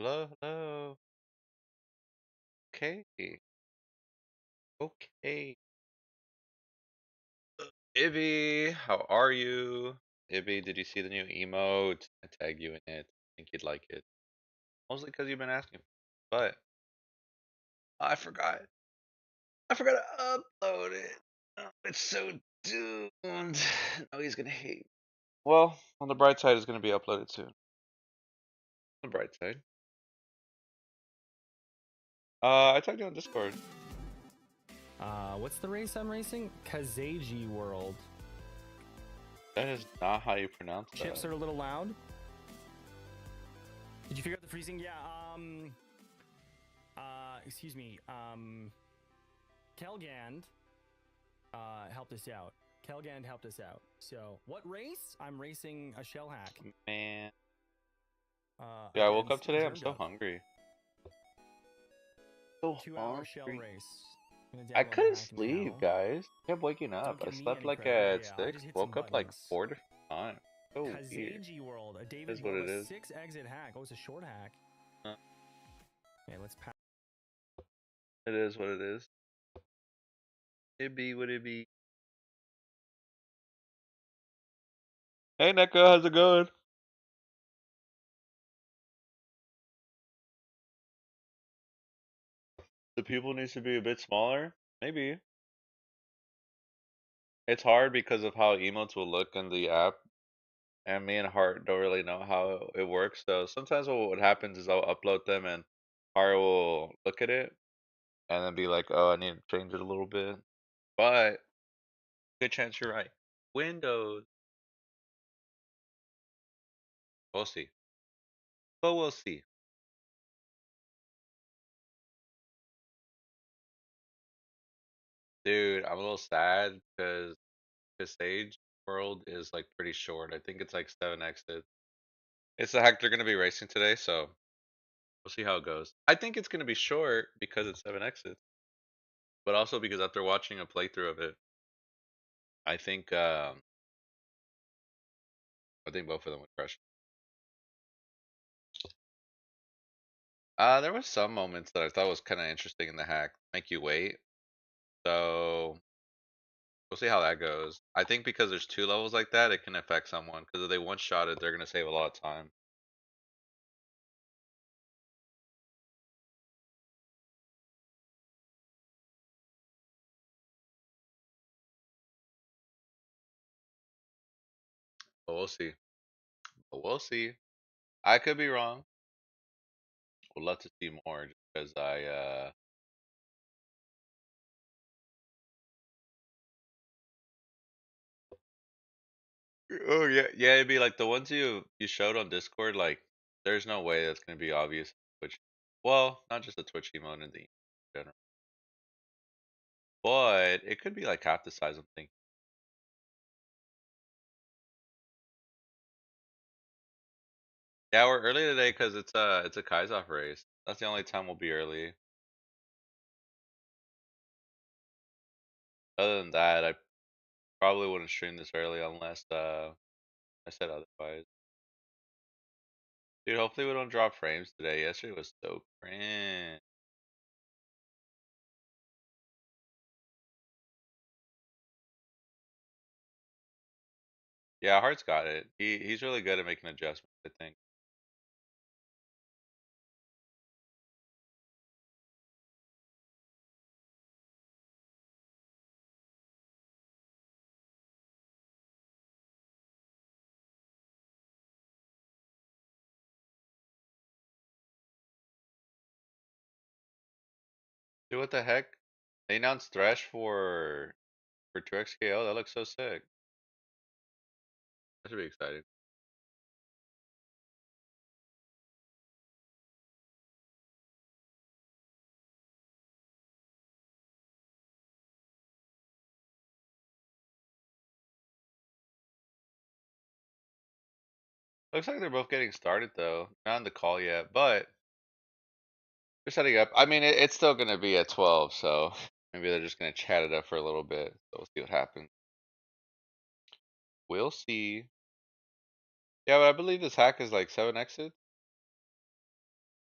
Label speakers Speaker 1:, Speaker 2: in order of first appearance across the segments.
Speaker 1: Hello, hello. Okay, okay. Ibby, how are you? Ibby, did you see the new emote? I tag you in it. I think you'd like it. Mostly because you've been asking. But I forgot. I forgot to upload it. Oh, it's so doomed. No, he's gonna hate. Well, on the bright side, it's gonna be uploaded soon. On the bright side. I tagged you on Discord.
Speaker 2: What's the race I'm racing? Kazeji World.
Speaker 1: That is not how you pronounce that.
Speaker 2: Chips are a little loud. Did you figure out the freezing? Yeah, excuse me, Kelgand, helped us out. Kelgand helped us out. So, what race? I'm racing a shell hack.
Speaker 1: Man. Yeah, I woke up today, I'm so hungry. So
Speaker 2: 2-hour shell race.
Speaker 1: I couldn't sleep, guys. I kept waking up. I slept like at 6, woke up like 4 different times. So weird.
Speaker 2: Kazeji World, a David
Speaker 1: Is what it is.
Speaker 2: 6 exit hack. Oh, it's a short hack. Okay, let's pass.
Speaker 1: It is what it is. It be what it be. Hey Neko, how's it going? The people needs to be a bit smaller? Maybe. It's hard because of how emotes will look in the app. And me and Hart don't really know how it works. So sometimes what happens is I'll upload them and Hart will look at it and then be like, oh, I need to change it a little bit. But good chance you're right. Windows. We'll see. But we'll see. Dude, I'm a little sad because this age world is like pretty short. I think it's like 7 exits. It's the hack they're gonna be racing today, so we'll see how it goes. I think it's gonna be short because it's 7 exits, but also because after watching a playthrough of it, I think I think both of them would crush. There was some moments that I thought was kind of interesting in the hack, make you wait. So we'll see how that goes. I think because there's 2 levels like that, it can affect someone. Because if they one shot it, they're gonna save a lot of time. But we'll see. But we'll see. I could be wrong. Would love to see more, just because I. Oh yeah, yeah. It'd be like the ones you showed on Discord. Like, there's no way that's gonna be obvious. Twitch. Well, not just the Twitch emote in the general, but it could be like half the size I'm thinking. Yeah, we're early today because it's a Kaizoff race. That's the only time we'll be early. Other than that, I probably wouldn't stream this early unless I said otherwise. Dude, hopefully we don't drop frames today. Yesterday was so cringe. Yeah, Hart's got it. He's really good at making adjustments, I think. Dude, what the heck? They announced Thresh for 2XKO. That looks so sick. That should be exciting. Looks like they're both getting started though. Not on the call yet, but they're setting up. I mean, it's still gonna be at 12, so maybe they're just gonna chat it up for a little bit. So we'll see what happens. We'll see. Yeah, but I believe this hack is like 7 exits.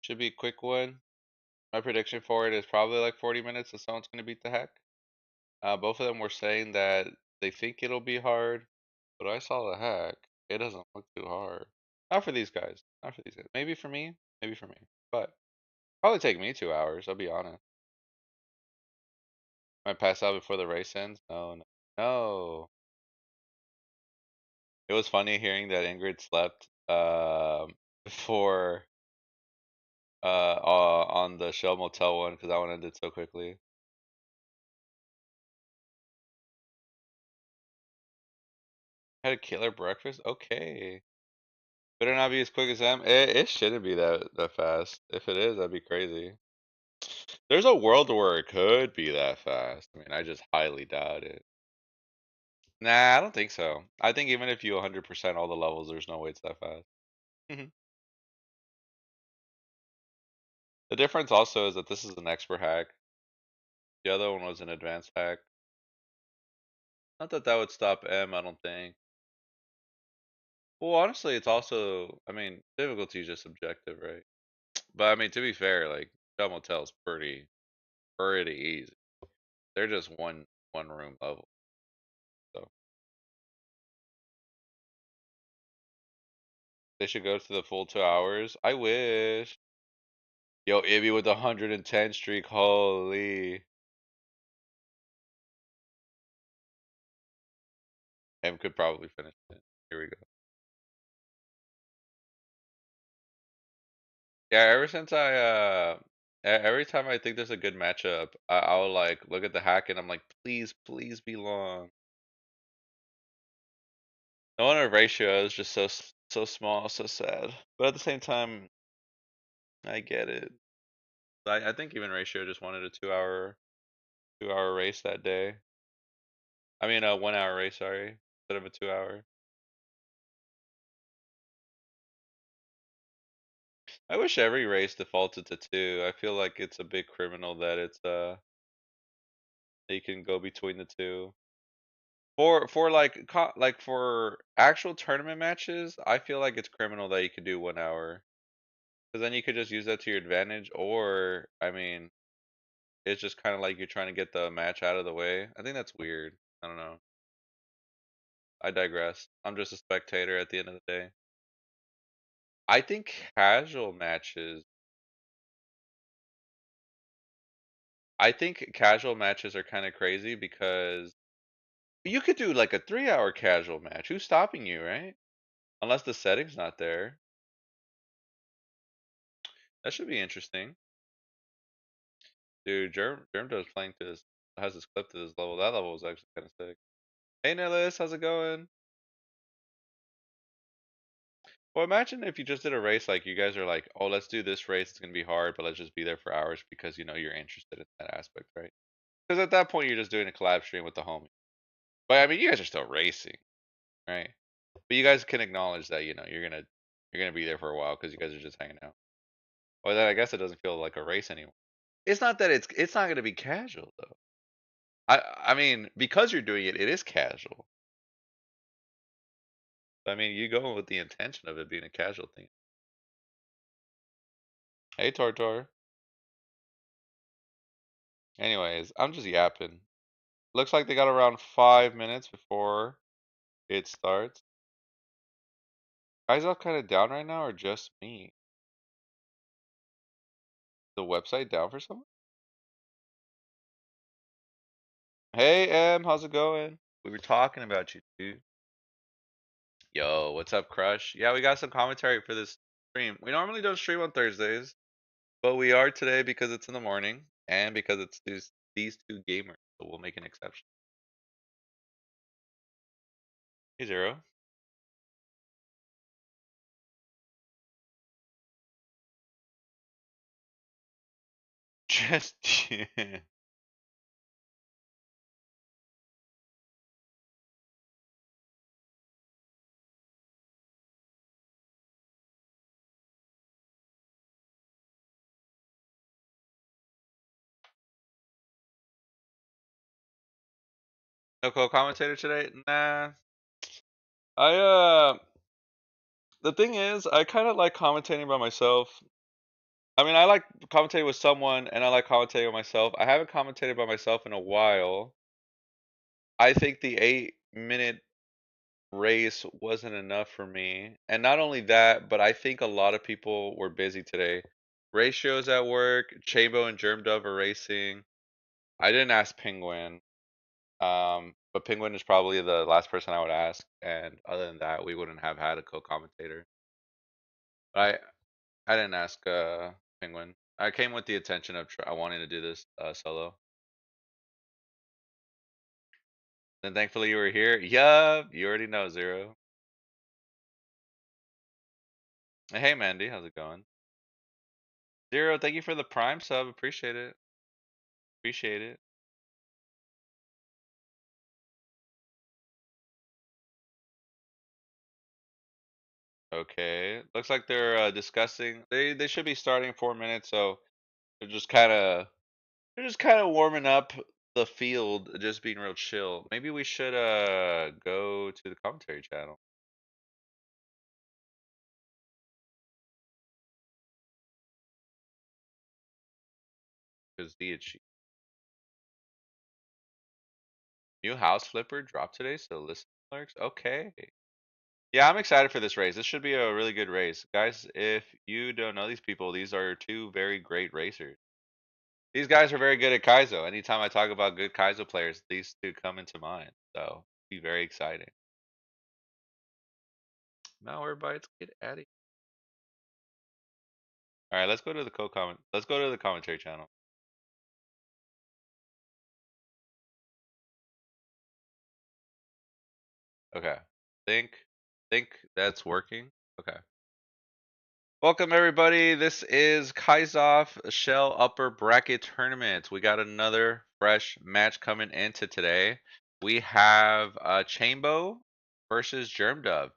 Speaker 1: Should be a quick one. My prediction for it is probably like 40 minutes and someone's gonna beat the hack. Both of them were saying that they think it'll be hard, but I saw the hack. It doesn't look too hard. Not for these guys. Not for these guys. Maybe for me. Maybe for me. But probably take me 2 hours. I'll be honest. Might pass out before the race ends. No, no, no. It was funny hearing that Ingrid slept before on the Shell Motel one because that one ended so quickly. Had a killer breakfast. Okay. Better not be as quick as them. It shouldn't be that fast. If it is, that'd be crazy. There's a world where it could be that fast. I mean, I just highly doubt it. Nah, I don't think so. I think even if you 100% all the levels, there's no way it's that fast. The difference also is that this is an expert hack. The other one was an advanced hack. Not that that would stop M, I don't think. Well, honestly, it's also, I mean, difficulty is just subjective, right? But I mean, to be fair, like Shell Motel's pretty easy. They're just one room level. So they should go to the full 2 hours. I wish. Yo, Ibby with the 110 streak. Holy. M could probably finish it. Here we go. Yeah, ever since every time I think there's a good matchup, I'll like look at the hack and I'm like, please, please be long. No wonder ratio is just so small, so sad. But at the same time, I get it. I think even ratio just wanted a 2 hour race that day. I mean a 1 hour race, sorry, instead of a 2 hour. I wish every race defaulted to two. I feel like it's a big criminal that that you can go between the two. For like like for actual tournament matches, I feel like it's criminal that you could do 1 hour. Because then you could just use that to your advantage, or I mean, it's just kind of like you're trying to get the match out of the way. I think that's weird. I don't know. I digress. I'm just a spectator at the end of the day. I think casual matches. I think casual matches are kind of crazy because you could do like a 3 hour casual match. Who's stopping you, right? Unless the setting's not there. That should be interesting. Dude, Germdove's playing to his has his clip to this level. That level was actually kind of sick. Hey Nellis, how's it going? Well, imagine if you just did a race like you guys are like, oh, let's do this race. It's gonna be hard, but let's just be there for hours because you know you're interested in that aspect, right? Because at that point you're just doing a collab stream with the homie. But I mean, you guys are still racing, right? But you guys can acknowledge that you know you're gonna be there for a while because you guys are just hanging out. Well, then I guess it doesn't feel like a race anymore. It's not that it's not gonna be casual though. I mean, because you're doing it, it is casual. I mean, you go with the intention of it being a casual thing. Hey, Tortor. Anyways, I'm just yapping. Looks like they got around 5 minutes before it starts. Kaizoff kind of down right now, or just me? The website down for someone? Hey, Em, how's it going? We were talking about you, dude. Yo, what's up, Crush? Yeah, we got some commentary for this stream. We normally don't stream on Thursdays, but we are today because it's in the morning and because it's these two gamers, so we'll make an exception. Hey, Zero. Just no co-commentator today? Nah. I the thing is, I kind of like commentating by myself. I mean, I like commentating with someone, and I like commentating with myself. I haven't commentated by myself in a while. I think the 8 minute race wasn't enough for me. And not only that, but I think a lot of people were busy today. Ratio's at work, Chambo and Germdove are racing. I didn't ask Penguin. But Penguin is probably the last person I would ask, and other than that, we wouldn't have had a co-commentator. But I didn't ask Penguin. I came with the intention of wanting to do this solo. And thankfully you were here. Yup, you already know, Zero. Hey Mandy, how's it going? Zero, thank you for the Prime sub. Appreciate it. Appreciate it. Okay. Looks like they're discussing. They should be starting in 4 minutes, so they're just kind of warming up the field, just being real chill. Maybe we should go to the commentary channel because the new house flipper dropped today, so listen alerts. Okay. Yeah, I'm excited for this race. This should be a really good race. Guys, if you don't know these people, these are two very great racers. These guys are very good at Kaizo. Anytime I talk about good Kaizo players, these two come into mind. So, be very exciting. Malware bites, get at it. All right, let's go to the co-comment. Let's go to the commentary channel. Okay. Think think that's working. Okay. Welcome everybody. This is Kaizoff Shell Upper Bracket Tournament. We got another fresh match coming into today. We have Chambo versus Germdove.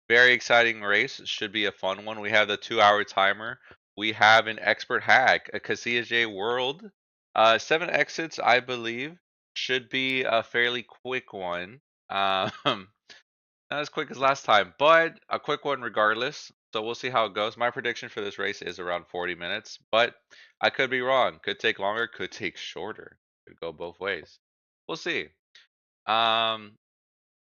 Speaker 1: Very exciting race. Should be a fun one. We have the 2 hour timer. We have an expert hack, a Casilla J World. 7 exits, I believe. Should be a fairly quick one. Not as quick as last time, but a quick one regardless. So we'll see how it goes. My prediction for this race is around 40 minutes, but I could be wrong. Could take longer, could take shorter. Could go both ways. We'll see. Um,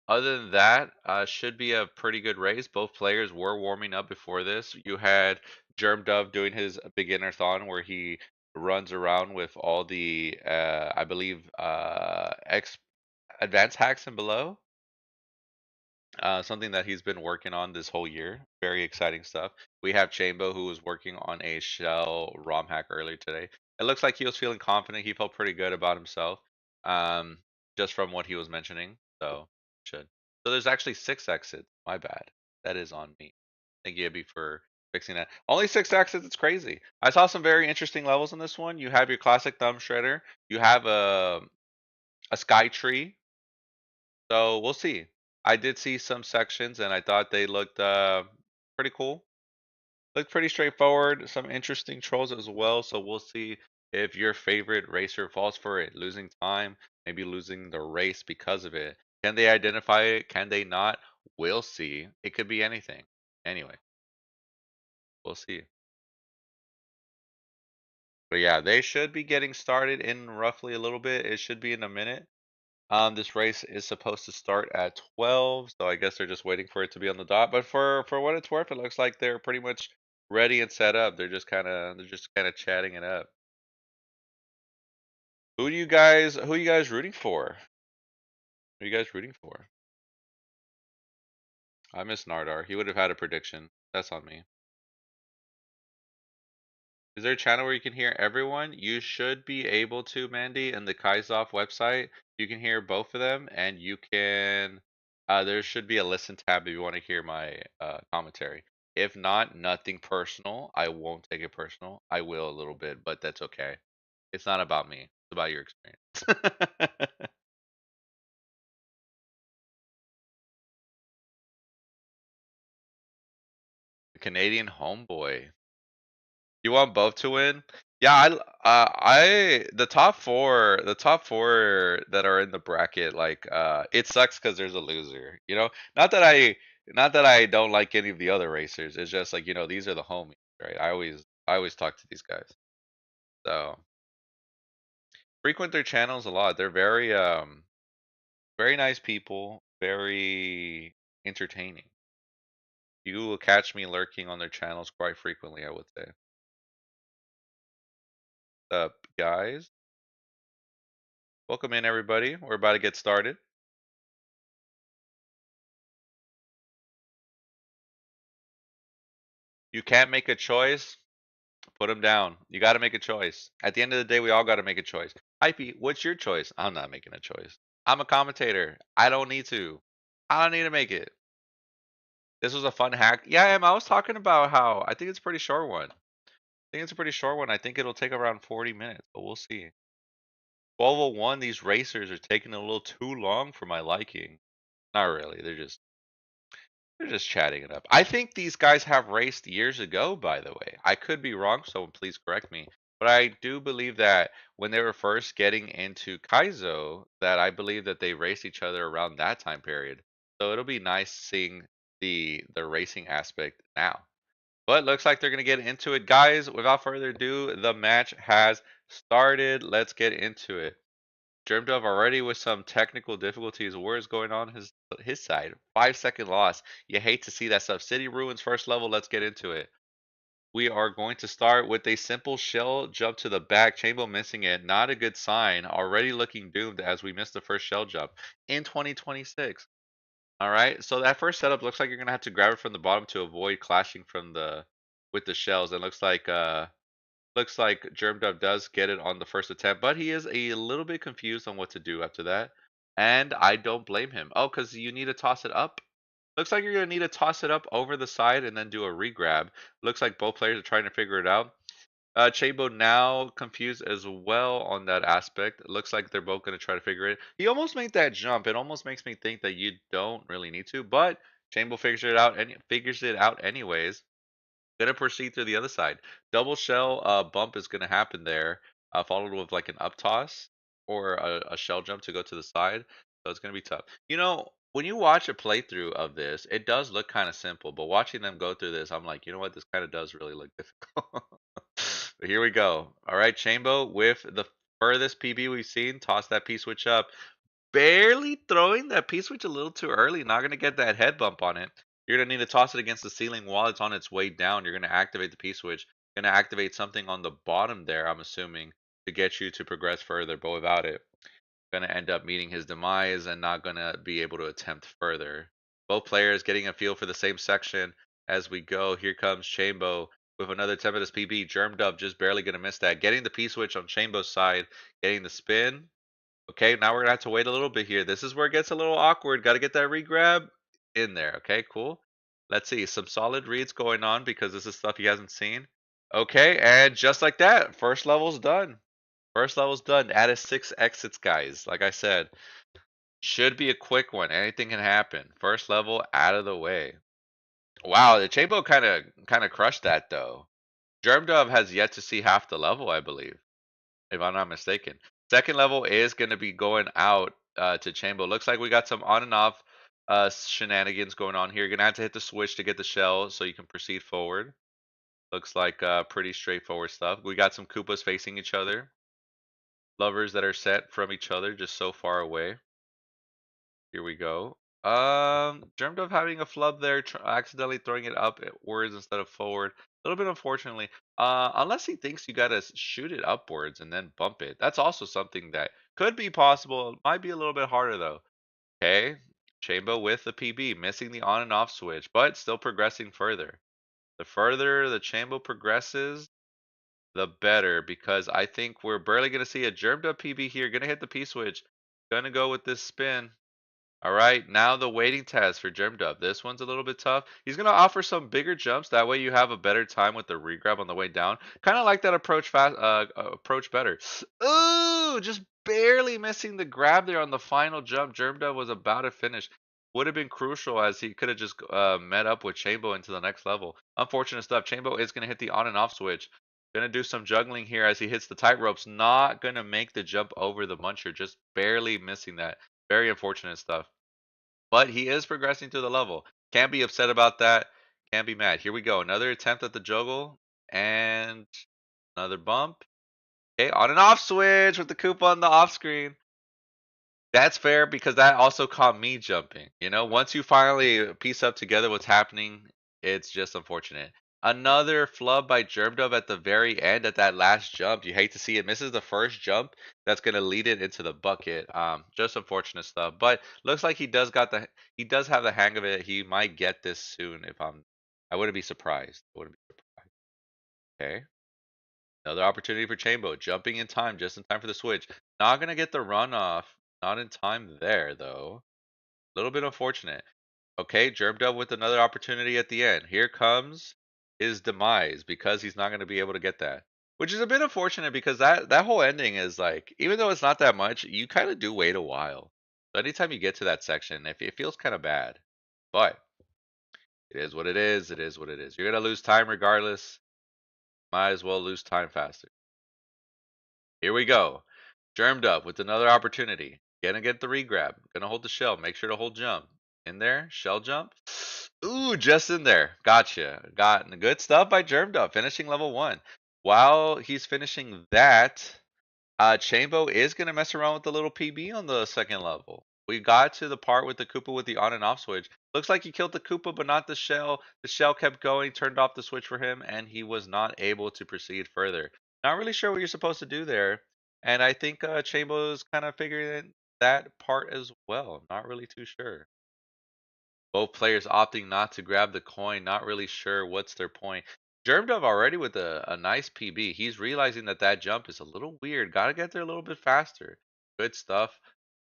Speaker 1: Other than that, should be a pretty good race. Both players were warming up before this. You had Germdove doing his beginner thon where he runs around with all the, I believe, X advanced hacks and below. Something that he's been working on this whole year. Very exciting stuff. We have Chambo who was working on a shell ROM hack earlier today. It looks like he was feeling confident. He felt pretty good about himself, um, just from what he was mentioning. So should. So there's actually 6 exits. My bad. That is on me. Thank you, Ibby, for fixing that. Only 6 exits. It's crazy. I saw some very interesting levels in this one. You have your classic thumb shredder. You have a sky tree, so we'll see. I did see some sections and I thought they looked pretty cool. Looked pretty straightforward. Some interesting trolls as well. So we'll see if your favorite racer falls for it. Losing time, maybe losing the race because of it. Can they identify it? Can they not? We'll see. It could be anything. Anyway, we'll see. But yeah, they should be getting started in roughly a little bit. It should be in a minute. This race is supposed to start at 12, so I guess they're just waiting for it to be on the dot. But for what it's worth, it looks like they're pretty much ready and set up. They're just kind of chatting it up. Who you guys rooting for? Who you guys rooting for? I miss Nardar. He would have had a prediction. That's on me. Is there a channel where you can hear everyone? You should be able to, Mandy, in the Kaizoff website. You can hear both of them, and you can. There should be a listen tab if you want to hear my commentary. If not, nothing personal. I won't take it personal. I will a little bit, but that's okay. It's not about me. It's about your experience. The Canadian homeboy. You want both to win? Yeah, the top four that are in the bracket, like, it sucks because there's a loser. Not that I don't like any of the other racers. It's just like these are the homies, right? I always talk to these guys. So frequent their channels a lot. They're very nice people, very entertaining. You will catch me lurking on their channels quite frequently, I would say. Up, guys? Welcome in, everybody. We're about to get started. You can't make a choice, put them down. You got to make a choice. At the end of the day, we all got to make a choice. Hypey, what's your choice? I'm not making a choice. I'm a commentator. I don't need to. I don't need to make it. This was a fun hack. Yeah, I was talking about how I think it's a pretty short one. I think it's a pretty short one. I think it'll take around 40 minutes, but we'll see. 12:01, these racers are taking a little too long for my liking. Not really. They're just chatting it up. I think these guys have raced years ago, by the way. I could be wrong, so please correct me. But I do believe that when they were first getting into Kaizo, that I believe that they raced each other around that time period. So it'll be nice seeing the racing aspect now. But looks like they're gonna get into it, guys. Without further ado, the match has started. Let's get into it. Germdove already with some technical difficulties. What is going on his side? 5-second loss. You hate to see that stuff. City Ruins first level. Let's get into it. We are going to start with a simple shell jump to the back. Chambo missing it. Not a good sign. Already looking doomed as we missed the first shell jump in 2026. All right. So that first setup looks like you're gonna have to grab it from the bottom to avoid clashing from the with the shells. It looks like Germdove does get it on the first attempt, but he is a little bit confused on what to do after that. And I don't blame him. Oh, because you need to toss it up. Looks like you're going to need to toss it up over the side and then do a regrab. Looks like both players are trying to figure it out. Chambo now confused as well on that aspect. It looks like they're both going to try to figure it. He almost made that jump. It almost makes me think that you don't really need to, but Chambo figures it out anyways. Gonna proceed through the other side. Double shell bump is gonna happen there, followed with like an up toss or a shell jump to go to the side. So it's gonna be tough. When you watch a playthrough of this, it does look kind of simple, but watching them go through this, I'm like, you know what? This kind of does really look difficult. But here we go. All right, Chambo with the furthest PB we've seen. Toss that P switch up, barely throwing that P-switch a little too early. Not going to get that head bump on it. You're going to need to toss it against the ceiling while it's on its way down. You're going to activate the P-switch. Going to activate something on the bottom there, I'm assuming, to get you to progress further. But without it, going to end up meeting his demise and not going to be able to attempt further. Both players getting a feel for the same section as we go. Here comes Chambo with another attempt at his PB. Germdove just barely going to miss that. Getting the P-switch on Chambo's side. Getting the spin. Okay, now we're gonna have to wait a little bit here. This is where it gets a little awkward. Got to get that regrab in there. Okay, cool. Let's see. Some solid reads going on because this is stuff he hasn't seen. Okay, and just like that, first level's done. First level's done. Added 6 exits, guys. Like I said, should be a quick one. Anything can happen. First level out of the way. Wow, the Chambo kind of crushed that though. Germdove has yet to see half the level, I believe, if I'm not mistaken. Second level is going to be going out to Chambo. Looks like we got some on and off shenanigans going on here. You're going to have to hit the switch to get the shell so you can proceed forward. Looks like pretty straightforward stuff. We got some Koopas facing each other. Lovers that are set from each other just so far away. Here we go. Germdove having a flub there, accidentally throwing it upwards instead of forward. A little bit unfortunately. Unless he thinks you gotta shoot it upwards and then bump it. That's also something that could be possible. It might be a little bit harder though. Okay, Chambo with the PB, missing the on and off switch, but still progressing further. The further the Chambo progresses, the better, because I think we're barely gonna see a Germdove PB here. Gonna hit the P switch. Gonna go with this spin. All right, now the waiting test for Germdove. This one's a little bit tough. He's going to offer some bigger jumps. That way you have a better time with the regrab on the way down. Kind of like that approach better. Ooh, just barely missing the grab there on the final jump. Germdove was about to finish. Would have been crucial as he could have just met up with Chambo into the next level. Unfortunate stuff. Chambo is going to hit the on and off switch. Going to do some juggling here as he hits the tight ropes. Not going to make the jump over the muncher. Just barely missing that. Very unfortunate stuff. But he is progressing through the level. Can't be upset about that. Can't be mad. Here we go. Another attempt at the juggle. And another bump. Okay, on and off switch with the Koopa on the off screen. That's fair because that also caught me jumping. You know, once you finally piece up together what's happening, it's just unfortunate. Another flub by Germdove at the very end at that last jump. You hate to see it. Misses the first jump. That's gonna lead it into the bucket. Just unfortunate stuff. But looks like he does have the hang of it. He might get this soon if I wouldn't be surprised. I wouldn't be surprised. Okay. Another opportunity for Chambo, jumping in time, just in time for the switch. Not gonna get the runoff. Not in time there, though. A little bit unfortunate. Okay, Germdove with another opportunity at the end. Here comes his demise because he's not gonna be able to get that. Which is a bit unfortunate because that whole ending is like, even though it's not that much, you kind of do wait a while. So anytime you get to that section, it feels kind of bad. But it is what it is. It is what it is. You're gonna lose time regardless. Might as well lose time faster. Here we go. Germed with another opportunity. Gonna get the regrab. Gonna hold the shell. Make sure to hold jump. In there. Shell jump. Ooh, just in there. Gotcha. Got good stuff by Germed finishing level 1. While he's finishing that, Chambo is gonna mess around with the little PB on the second level. We got to the part with the Koopa with the on and off switch. Looks like he killed the Koopa, but not the shell. The shell kept going, turned off the switch for him, and he was not able to proceed further. Not really sure what you're supposed to do there. And I think Chambo's kind of figuring that part as well. Not really too sure. Both players opting not to grab the coin, not really sure what's their point. Germdove already with a nice PB. He's realizing that that jump is a little weird. Got to get there a little bit faster. Good stuff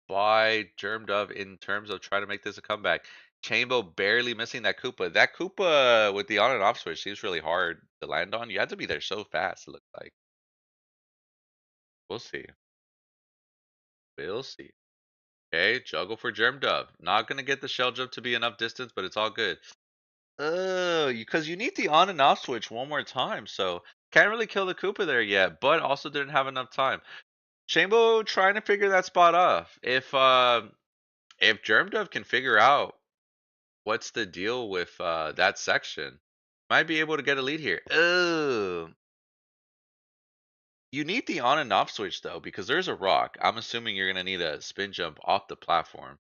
Speaker 1: by Germdove in terms of trying to make this a comeback. Chambo barely missing that Koopa. That Koopa with the on and off switch seems really hard to land on. You have to be there so fast, it looks like. We'll see. We'll see. Okay, juggle for Germdove. Not going to get the shell jump to be enough distance, but it's all good. Oh, because you need the on and off switch one more time, so can't really kill the Koopa there yet, but also didn't have enough time. Chambo trying to figure that spot off. If Germdove can figure out what's the deal with that section, might be able to get a lead here. Oh, you need the on and off switch though, because there's a rock. I'm assuming you're gonna need a spin jump off the platform.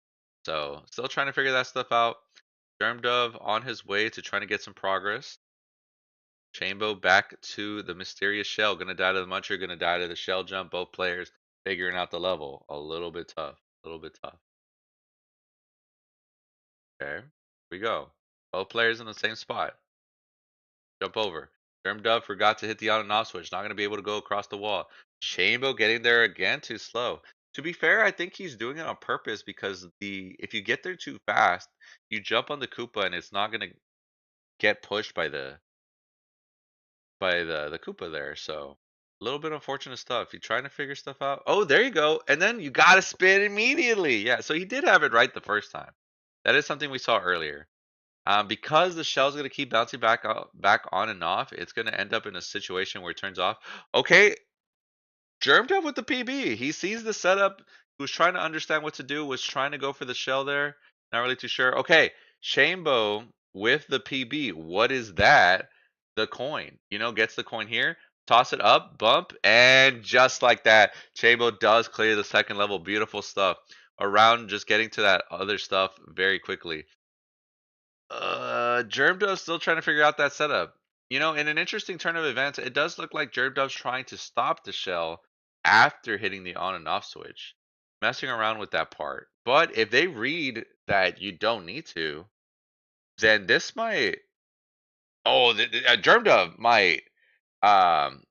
Speaker 1: So still trying to figure that stuff out. Germdove on his way to trying to get some progress. Chambo back to the mysterious shell. Gonna die to the muncher, gonna die to the shell jump. Both players figuring out the level. A little bit tough. A little bit tough. Okay. Here we go. Both players in the same spot. Jump over. Germdove forgot to hit the on and off switch. Not gonna be able to go across the wall. Chambo getting there again too slow. To be fair, I think he's doing it on purpose because if you get there too fast, you jump on the Koopa and it's not gonna get pushed by the Koopa there. So a little bit unfortunate stuff. You trying to figure stuff out. Oh, there you go. And then you gotta spin immediately. Yeah, so he did have it right the first time. That is something we saw earlier. Because the shell's gonna keep bouncing back on and off, it's gonna end up in a situation where it turns off. Okay, Germdove with the PB. He sees the setup. He was trying to understand what to do. Was trying to go for the shell there. Not really too sure. Okay, Chambo with the PB. What is that? The coin. You know, gets the coin here. Toss it up, bump, and just like that, Chambo does clear the second level. Beautiful stuff. Around just getting to that other stuff very quickly. Germdove's still trying to figure out that setup. You know, in an interesting turn of events, it does look like Germdove's trying to stop the shell after hitting the on and off switch, messing around with that part. But if they read that you don't need to, then this might. Oh, Germdove might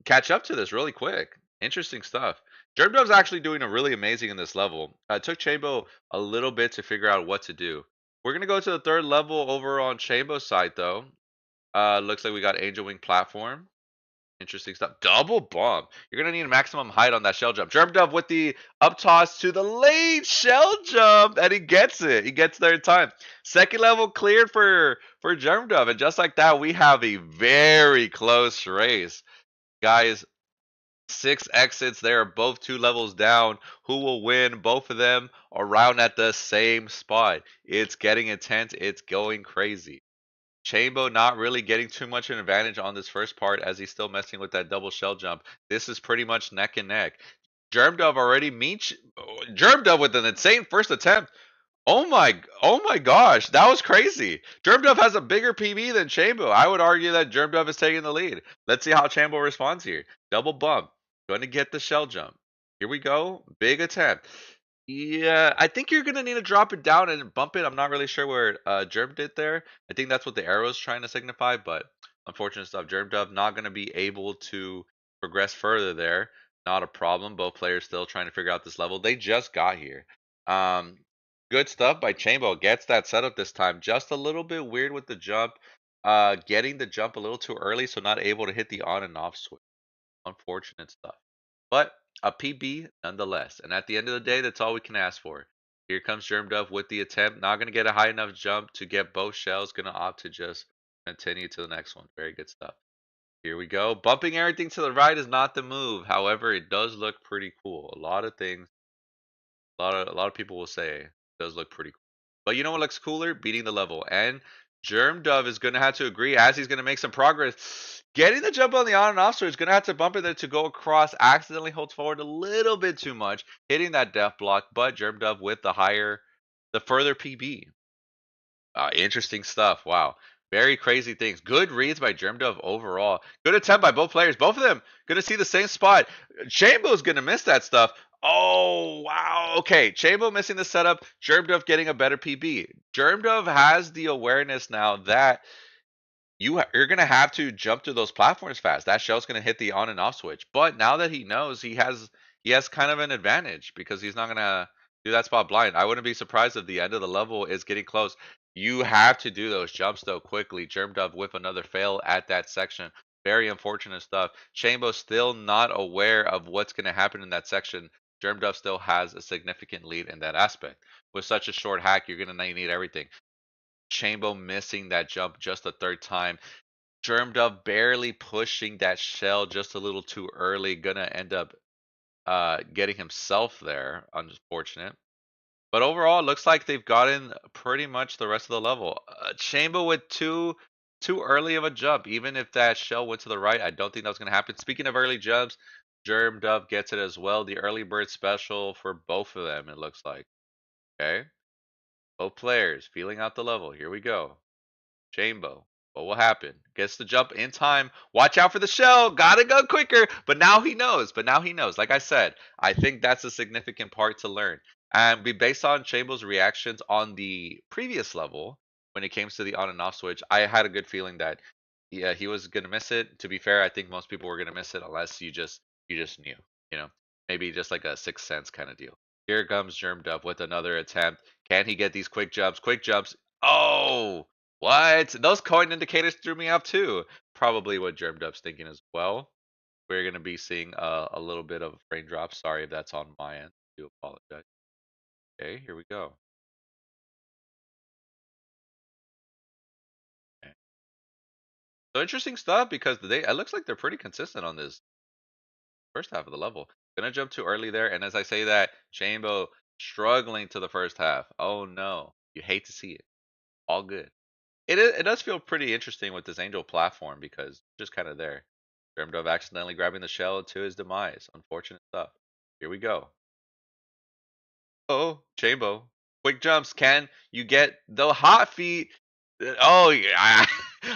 Speaker 1: catch up to this really quick. Interesting stuff. Germdove's actually doing a really amazing in this level. It took Chambo a little bit to figure out what to do. We're gonna go to the third level over on Chambo's side though. Looks like we got Angel Wing platform. Interesting stuff. Double bump. You're gonna need a maximum height on that shell jump. Germdove with the up toss to the late shell jump, and he gets it. He gets there in time. Second level cleared for Germdove, and just like that, we have a very close race, guys. 6 exits. They are both 2 levels down. Who will win? Both of them around at the same spot. It's getting intense. It's going crazy. Chambo not really getting too much an advantage on this first part as he's still messing with that double shell jump. This is pretty much neck and neck. Germdove already meets Germdove with an insane first attempt. Oh my gosh, that was crazy. Germdove has a bigger PB than Chambo. I would argue that Germdove is taking the lead. Let's see how Chambo responds here. Double bump. Going to get the shell jump. Here we go. Big attempt. Yeah, I think you're gonna need to drop it down and bump it. I'm not really sure where Germ did there. I think that's what the arrow is trying to signify, but unfortunate stuff. Germdove not gonna be able to progress further there. Not a problem. Both players still trying to figure out this level. They just got here. Um, Good stuff by Chambo. Gets that setup this time. Just a little bit weird with the jump. Getting the jump a little too early, so not able to hit the on and off switch. Unfortunate stuff. But a PB nonetheless. And at the end of the day, that's all we can ask for. Here comes Germdove with the attempt. Not going to get a high enough jump to get both shells. Going to opt to just continue to the next one. Very good stuff. Here we go. Bumping everything to the right is not the move. However, it does look pretty cool. A lot of things a lot of people will say it does look pretty cool. But you know what looks cooler? Beating the level. And Germdove is going to have to agree as he's going to make some progress. Getting the jump on the on and off, so he's going to have to bump it there to go across. Accidentally holds forward a little bit too much, hitting that death block. But Germdove with the further PB. Interesting stuff. Wow. Very crazy things. Good reads by Germdove overall. Good attempt by both players. Both of them going to see the same spot. Chambo's going to miss that stuff. Oh, wow. Okay. Chambo missing the setup. Germdove getting a better PB. Germdove has the awareness now that you're gonna have to jump to those platforms fast. That shell's gonna hit the on and off switch. But now that he knows, he has kind of an advantage because he's not gonna do that spot blind. I wouldn't be surprised if the end of the level is getting close. You have to do those jumps though quickly. Germdove with another fail at that section. Very unfortunate stuff. Chambo still not aware of what's gonna happen in that section. Germdove still has a significant lead in that aspect. With such a short hack, you're gonna need everything. Chambo missing that jump just a third time. Germdove barely pushing that shell just a little too early. Gonna end up getting himself there. Unfortunate. But overall, it looks like they've gotten pretty much the rest of the level. Chambo with too early of a jump. Even if that shell went to the right, I don't think that was gonna happen. Speaking of early jumps, Germdove gets it as well. The early bird special for both of them, it looks like. Okay. Both players feeling out the level. Here we go. Chambo. What will happen? Gets the jump in time. Watch out for the shell. Gotta go quicker. But now he knows. Like I said, I think that's a significant part to learn. And based on Chambo's reactions on the previous level, when it came to the on and off switch, I had a good feeling that yeah, he was gonna miss it. To be fair, I think most people were gonna miss it unless you just knew, you know, maybe just like a sixth sense kind of deal. Here comes Germdove with another attempt. Can he get these quick jumps? Quick jumps. Oh, what? Those coin indicators threw me off too. Probably what Germdove's thinking as well. We're going to be seeing a little bit of frame drop. Sorry if that's on my end. I do apologize. Okay, here we go. Okay. So interesting stuff because it looks like they're pretty consistent on this first half of the level. Gonna jump too early there, and as I say that, Chambo struggling to the first half. Oh no, you hate to see it. All good. It does feel pretty interesting with this Angel platform because it's just kind of there. Germdove accidentally grabbing the shell to his demise. Unfortunate stuff. Here we go. Oh, Chambo. Quick jumps. Can you get the hot feet? Oh, yeah.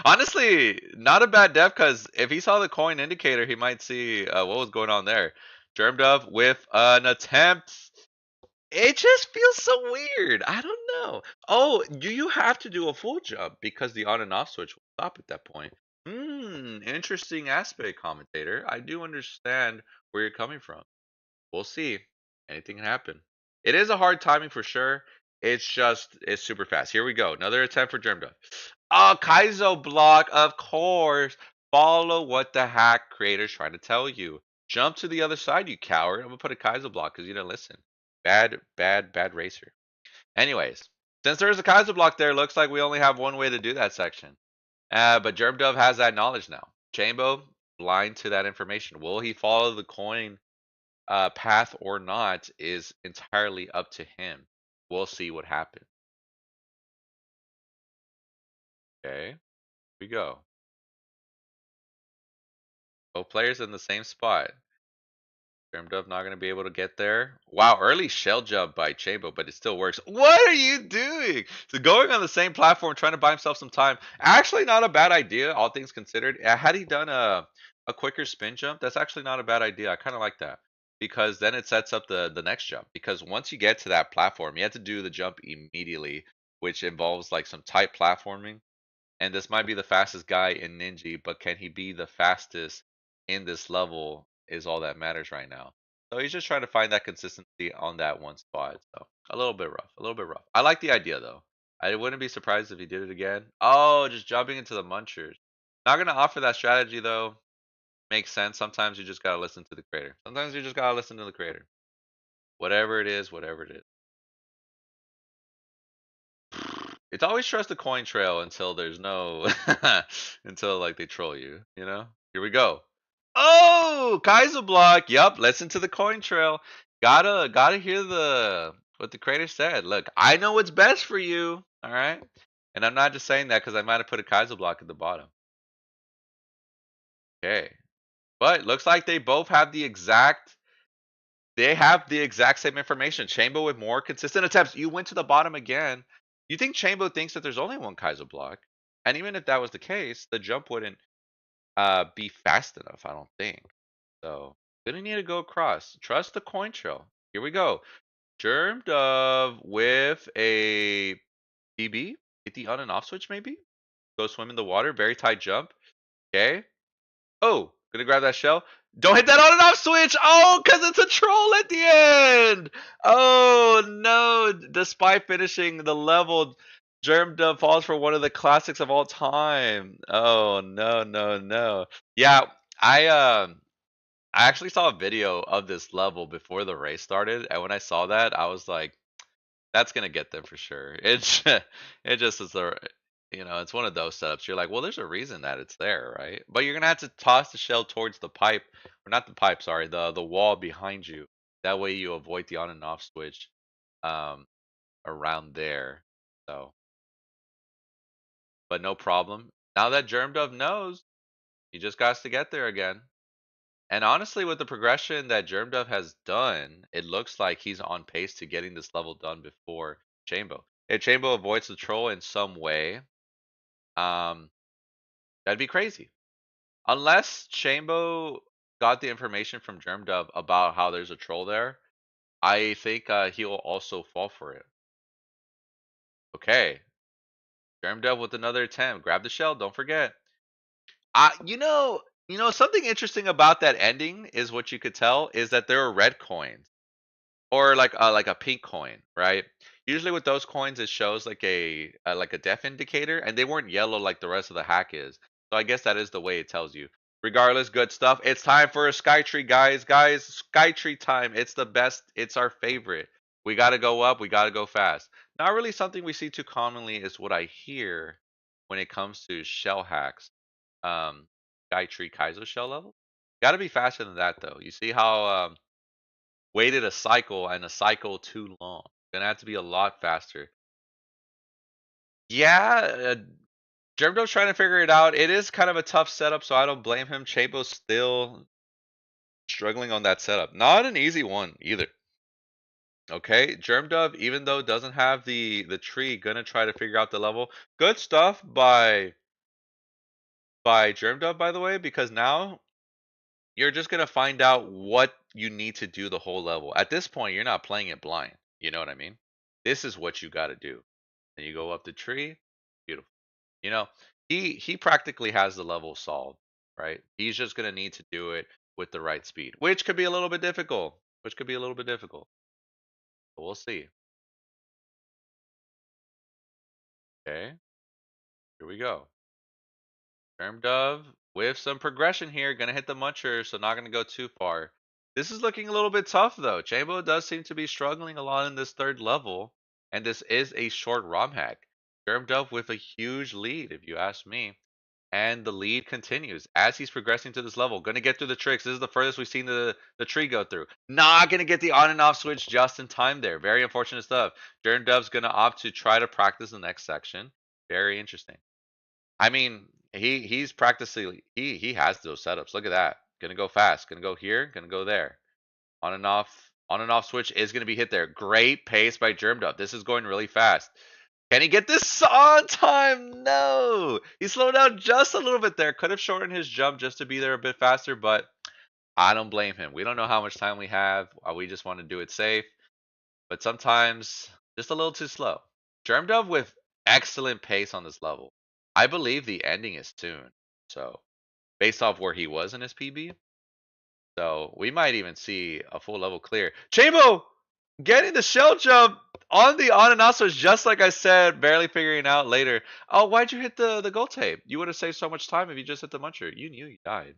Speaker 1: Honestly, not a bad def because if he saw the coin indicator, he might see what was going on there. Germdove with an attempt. It just feels so weird. I don't know. Oh, do you have to do a full jump because the on and off switch will stop at that point? Interesting aspect, commentator. I do understand where you're coming from. We'll see. Anything can happen. It is a hard timing for sure. It's super fast. Here we go. Another attempt for Germdove. Oh, Kaizo block, of course. Follow what the hack creator's trying to tell you. Jump to the other side, you coward. I'm gonna put a Kaizo block because you didn't listen. Bad, bad, bad racer. Anyways, since there's a Kaizo block there, looks like we only have one way to do that section. But Germdove has that knowledge now. Chambo, blind to that information. Will he follow the coin path or not is entirely up to him. We'll see what happens. Okay. we go. Both players in the same spot. Germdove not going to be able to get there. Wow, early shell jump by Chambo, but it still works. What are you doing? So going on the same platform, trying to buy himself some time. Actually, not a bad idea, all things considered. Had he done a quicker spin jump, that's actually not a bad idea. I kind of like that because then it sets up the next jump. Because once you get to that platform, you have to do the jump immediately, which involves like some tight platforming. And this might be the fastest guy in Ninja, but can he be the fastest in this level is all that matters right now. So he's just trying to find that consistency on that one spot. So a little bit rough, a little bit rough. I like the idea though. I wouldn't be surprised if he did it again. Oh, just jumping into the munchers. Not gonna offer that strategy though. Makes sense. Sometimes you just gotta listen to the creator. Sometimes you just gotta listen to the creator. Whatever it is, whatever it is. It's always trust the coin trail until there's no until like they troll you, you know? Here we go. Oh, Kaiser block. Yup, listen to the coin trail. Gotta hear the what the creator said. Look, I know what's best for you. All right. And I'm not just saying that because I might have put a Kaiser block at the bottom. Okay. But looks like they have the exact same information. Chambo with more consistent attempts. You went to the bottom again. You think Chambo thinks that there's only one Kaiser block? And even if that was the case, the jump wouldn't be fast enough, I don't think. So gonna need to go across. Trust the coin trail. Here we go. Germdove with a DB. Hit the on and off switch maybe. Go swim in the water. Very tight jump. Okay. Oh, gonna grab that shell. Don't hit that on and off switch. Oh, because it's a troll at the end. Oh no! Despite finishing the level, Germdove falls for one of the classics of all time. Oh no, no, no. Yeah, I um I actually saw a video of this level before the race started, and when I saw that, I was like, that's gonna get them for sure. It just is it's one of those setups. You're like, well, there's a reason that it's there, right? But you're gonna have to toss the shell towards the pipe, or not the pipe, sorry, the wall behind you. That way you avoid the on and off switch, um, around there. So, but no problem. Now that Germdove knows, he just got to get there again. And honestly, with the progression that Germdove has done, it looks like he's on pace to getting this level done before Chambo. If Chambo avoids the troll in some way, um, that'd be crazy. Unless Chambo got the information from Germdove about how there's a troll there, I think he'll also fall for it. Okay, Germdove with another attempt. Grab the shell. Don't forget. Something interesting about that ending is what you could tell is that there are red coins. Or like a pink coin, right? Usually with those coins, it shows like a death indicator, and they weren't yellow like the rest of the hack is. So I guess that is the way it tells you. Regardless, good stuff. It's time for a Skytree, guys. Guys, Skytree time. It's the best. It's our favorite. We gotta go up. We gotta go fast. Not really something we see too commonly is what I hear when it comes to shell hacks. Um, Skytree Kaizo shell level. Gotta be faster than that though. You see how waited a cycle and a cycle too long. Gonna have to be a lot faster. Yeah, Germdo's trying to figure it out. It is kind of a tough setup, so I don't blame him. Chambo's still struggling on that setup. Not an easy one either. Okay, Germdove, even though doesn't have the tree, gonna try to figure out the level. Good stuff by Germdove, by the way, because now you're just gonna find out what you need to do the whole level. At this point, you're not playing it blind. You know what I mean? This is what you got to do. And you go up the tree. Beautiful. You know, he practically has the level solved, right? He's just gonna need to do it with the right speed, which could be a little bit difficult. Which could be a little bit difficult. But we'll see. Okay, here we go. Germdove with some progression here. Gonna hit the muncher, so not gonna go too far. This is looking a little bit tough though. Chambo does seem to be struggling a lot in this third level, and this is a short ROM hack. Germdove with a huge lead, if you ask me. And the lead continues as he's progressing to this level. Gonna get through the tricks. This is the furthest we've seen the tree go through. Not gonna get the on and off switch just in time there. Very unfortunate stuff. Germdove's gonna opt to try to practice the next section. Very interesting. I mean, he's practically he has those setups. Look at that. Gonna go fast. Gonna go here. Gonna go there. On and off switch is gonna be hit there. Great pace by Germdove. This is going really fast. Can he get this on time? No. He slowed down just a little bit there. Could have shortened his jump just to be there a bit faster, but I don't blame him. We don't know how much time we have. We just want to do it safe. But sometimes just a little too slow. Germdove with excellent pace on this level. I believe the ending is soon. So based off where he was in his PB, so we might even see a full level clear. Chambo getting the shell jump on the on and off switch, just like I said, barely figuring out later. Oh, why'd you hit the gold tape? You would have saved so much time if you just hit the muncher. You knew you died.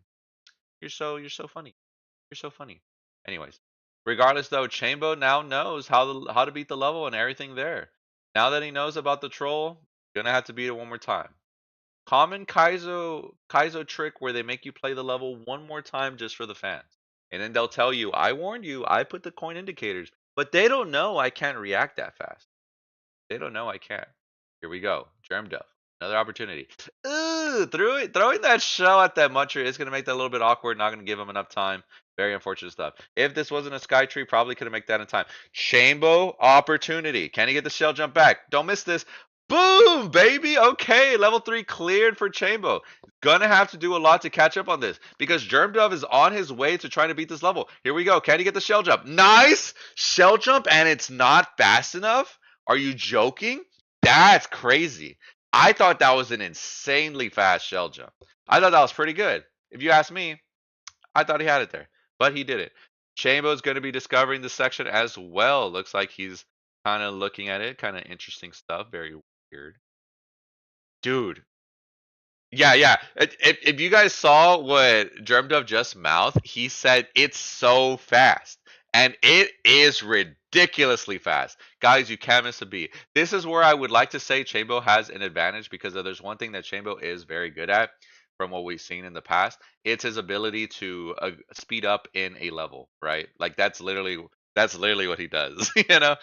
Speaker 1: You're so funny. You're so funny. Anyways, regardless though, Chambo now knows how to beat the level and everything there. Now that he knows about the troll, gonna have to beat it one more time. Common Kaizo trick where they make you play the level one more time just for the fans. And then they'll tell you, I warned you, I put the coin indicators. But they don't know I can't react that fast. They don't know I can't. Here we go. Germdove. Another opportunity. Ooh, throwing that shell at that muncher is going to make that a little bit awkward. Not going to give him enough time. Very unfortunate stuff. If this wasn't a sky tree, probably could have made that in time. Chambo opportunity. Can he get the shell jump back? Don't miss this. Boom, baby. Okay, level 3 cleared for Chambo. Gonna have to do a lot to catch up on this because Germdove is on his way to trying to beat this level. Here we go. Can he get the shell jump? Nice shell jump, and it's not fast enough. Are you joking? That's crazy. I thought that was an insanely fast shell jump. I thought that was pretty good. If you ask me, I thought he had it there, but he did it. Chambo's going to be discovering this section as well. Looks like he's kind of looking at it. Kind of interesting stuff. Very weird. Dude, yeah. If you guys saw what Germdove just mouthed, he said it's so fast. And it is ridiculously fast. Guys, you can't miss a beat. This is where I would like to say Chambo has an advantage because there's one thing that Chambo is very good at from what we've seen in the past. It's his ability to speed up in a level, right? Like that's literally what he does, you know?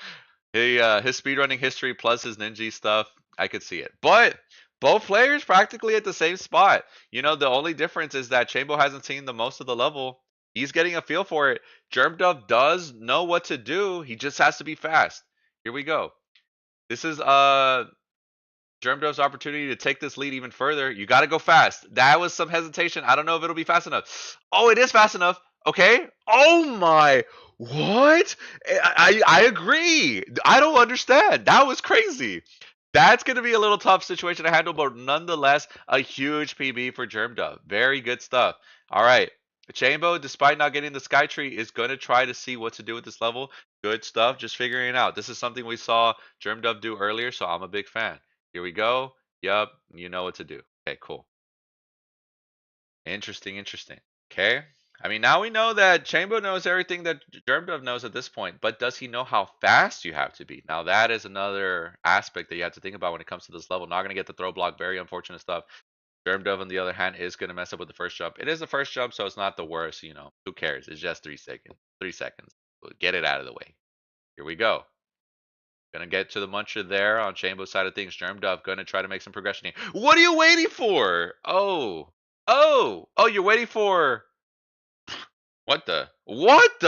Speaker 1: His speedrunning history plus his ninja stuff, I could see it. But both players practically at the same spot. You know, the only difference is that Chambo hasn't seen the most of the level. He's getting a feel for it. Germdove does know what to do. He just has to be fast. Here we go. This is Germdove's opportunity to take this lead even further. You got to go fast. That was some hesitation. I don't know if it'll be fast enough. Oh, it is fast enough. Okay. Oh my. What? I agree. I don't understand. That was crazy. That's going to be a little tough situation to handle, but nonetheless, a huge PB for Germdove. Very good stuff. All right. Chambo, despite not getting the Sky Tree, is going to try to see what to do with this level. Good stuff. Just figuring it out. This is something we saw Germdove do earlier, so I'm a big fan. Here we go. Yup, you know what to do. Okay, cool. Interesting. Okay. I mean, now we know that Chambo knows everything that Germdove knows at this point, but does he know how fast you have to be? Now, that is another aspect that you have to think about when it comes to this level. Not going to get the throw block. Very unfortunate stuff. Germdove, on the other hand, is going to mess up with the first jump. It is the first jump, so it's not the worst, you know. Who cares? It's just 3 seconds. 3 seconds. Get it out of the way. Here we go. Gonna get to the muncher there on Chambo's side of things. Germdove gonna try to make some progression here. What are you waiting for? Oh, you're waiting for what the? What?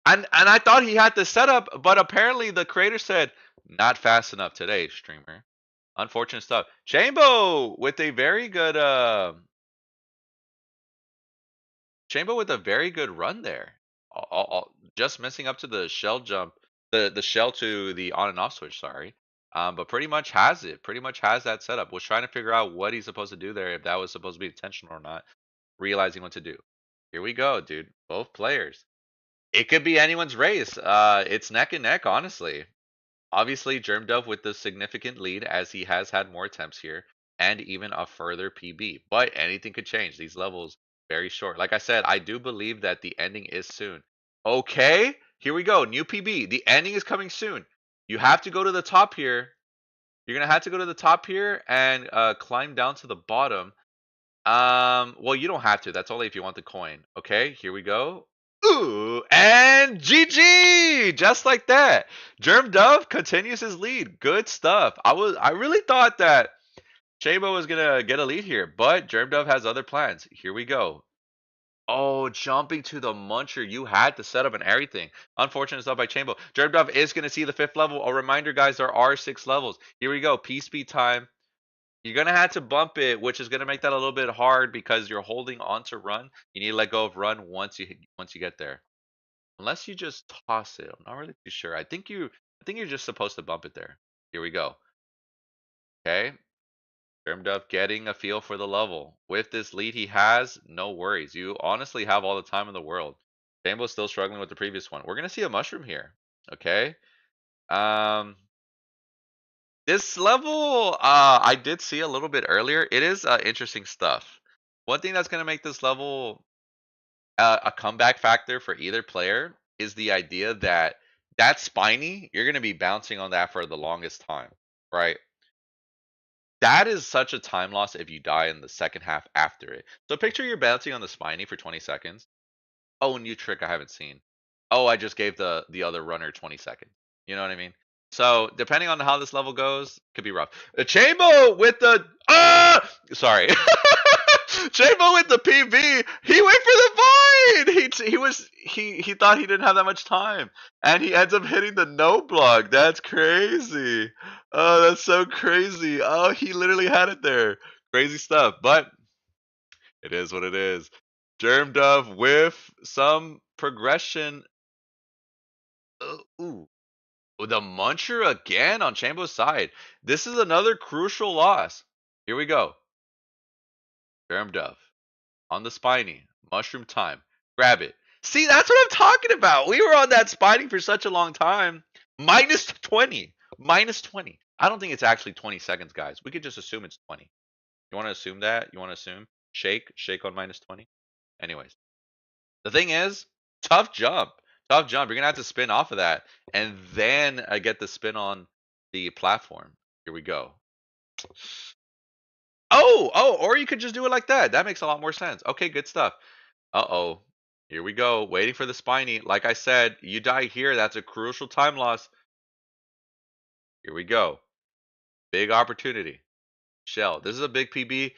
Speaker 1: And I thought he had this set up, but apparently the creator said not fast enough today, streamer. Unfortunate stuff. Chambo with a very good Chambo with a very good run there. Just missing up to the shell jump, the shell to the on and off switch. Sorry, but pretty much has it. Pretty much has that setup. Was trying to figure out what he's supposed to do there, if that was supposed to be intentional or not. Realizing what to do. Here we go, dude. Both players. It could be anyone's race. It's neck and neck, honestly. Obviously, Germdove with the significant lead as he has had more attempts here and even a further PB. But anything could change. These levels very short. Like I said, I do believe that the ending is soon. Okay, here we go. New PB. The ending is coming soon. You have to go to the top here. You're going to have to go to the top here and climb down to the bottom. Well, you don't have to. That's only if you want the coin. Okay, here we go. Ooh, and GG! Just like that. Germdove continues his lead. Good stuff. I really thought that Chambo is gonna get a lead here, but Germdove has other plans. Here we go. Oh, jumping to the muncher. You had to set up and everything. Unfortunate stuff by Chambo. Germdove is going to see the 5th level. A reminder, guys, there are 6 levels. Here we go. P-speed time. You're going to have to bump it, which is going to make that a little bit hard because you're holding on to run. You need to let go of run once you get there. Unless you just toss it. I'm not really too sure. I think you're just supposed to bump it there. Here we go. Okay. Germdove getting a feel for the level. With this lead he has, no worries. You honestly have all the time in the world. Chambo's still struggling with the previous one. We're gonna see a mushroom here. Okay. Um this level I did see a little bit earlier. It is interesting stuff. One thing that's gonna make this level a comeback factor for either player is the idea that that spiny, you're gonna be bouncing on that for the longest time, right? That is such a time loss if you die in the second half after it. So picture you're bouncing on the spiny for 20 seconds. Oh, new trick I haven't seen. Oh, I just gave the other runner 20 seconds. You know what I mean? So depending on how this level goes, could be rough. Chambo with the sorry. Chambo with the PB. He went for the void. He thought he didn't have that much time, and he ends up hitting the no block. That's crazy. Oh, that's so crazy. Oh, he literally had it there. Crazy stuff. But it is what it is. Germdove with some progression. Ooh, the Muncher again on Chambo's side. This is another crucial loss. Here we go. Germdove on the spiny. Mushroom time. Grab it. See, that's what I'm talking about. We were on that spiny for such a long time. Minus 20. Minus 20. I don't think it's actually 20 seconds, guys. We could just assume it's 20. You want to assume that? You want to assume? Shake on minus 20. Anyways, the thing is, tough jump. Tough jump. You're going to have to spin off of that and then get the spin on the platform. Here we go. Oh, or you could just do it like that. That makes a lot more sense. Okay, good stuff. Uh-oh. Here we go. Waiting for the spiny. Like I said, you die here. That's a crucial time loss. Here we go. Big opportunity. Shell. This is a big PB.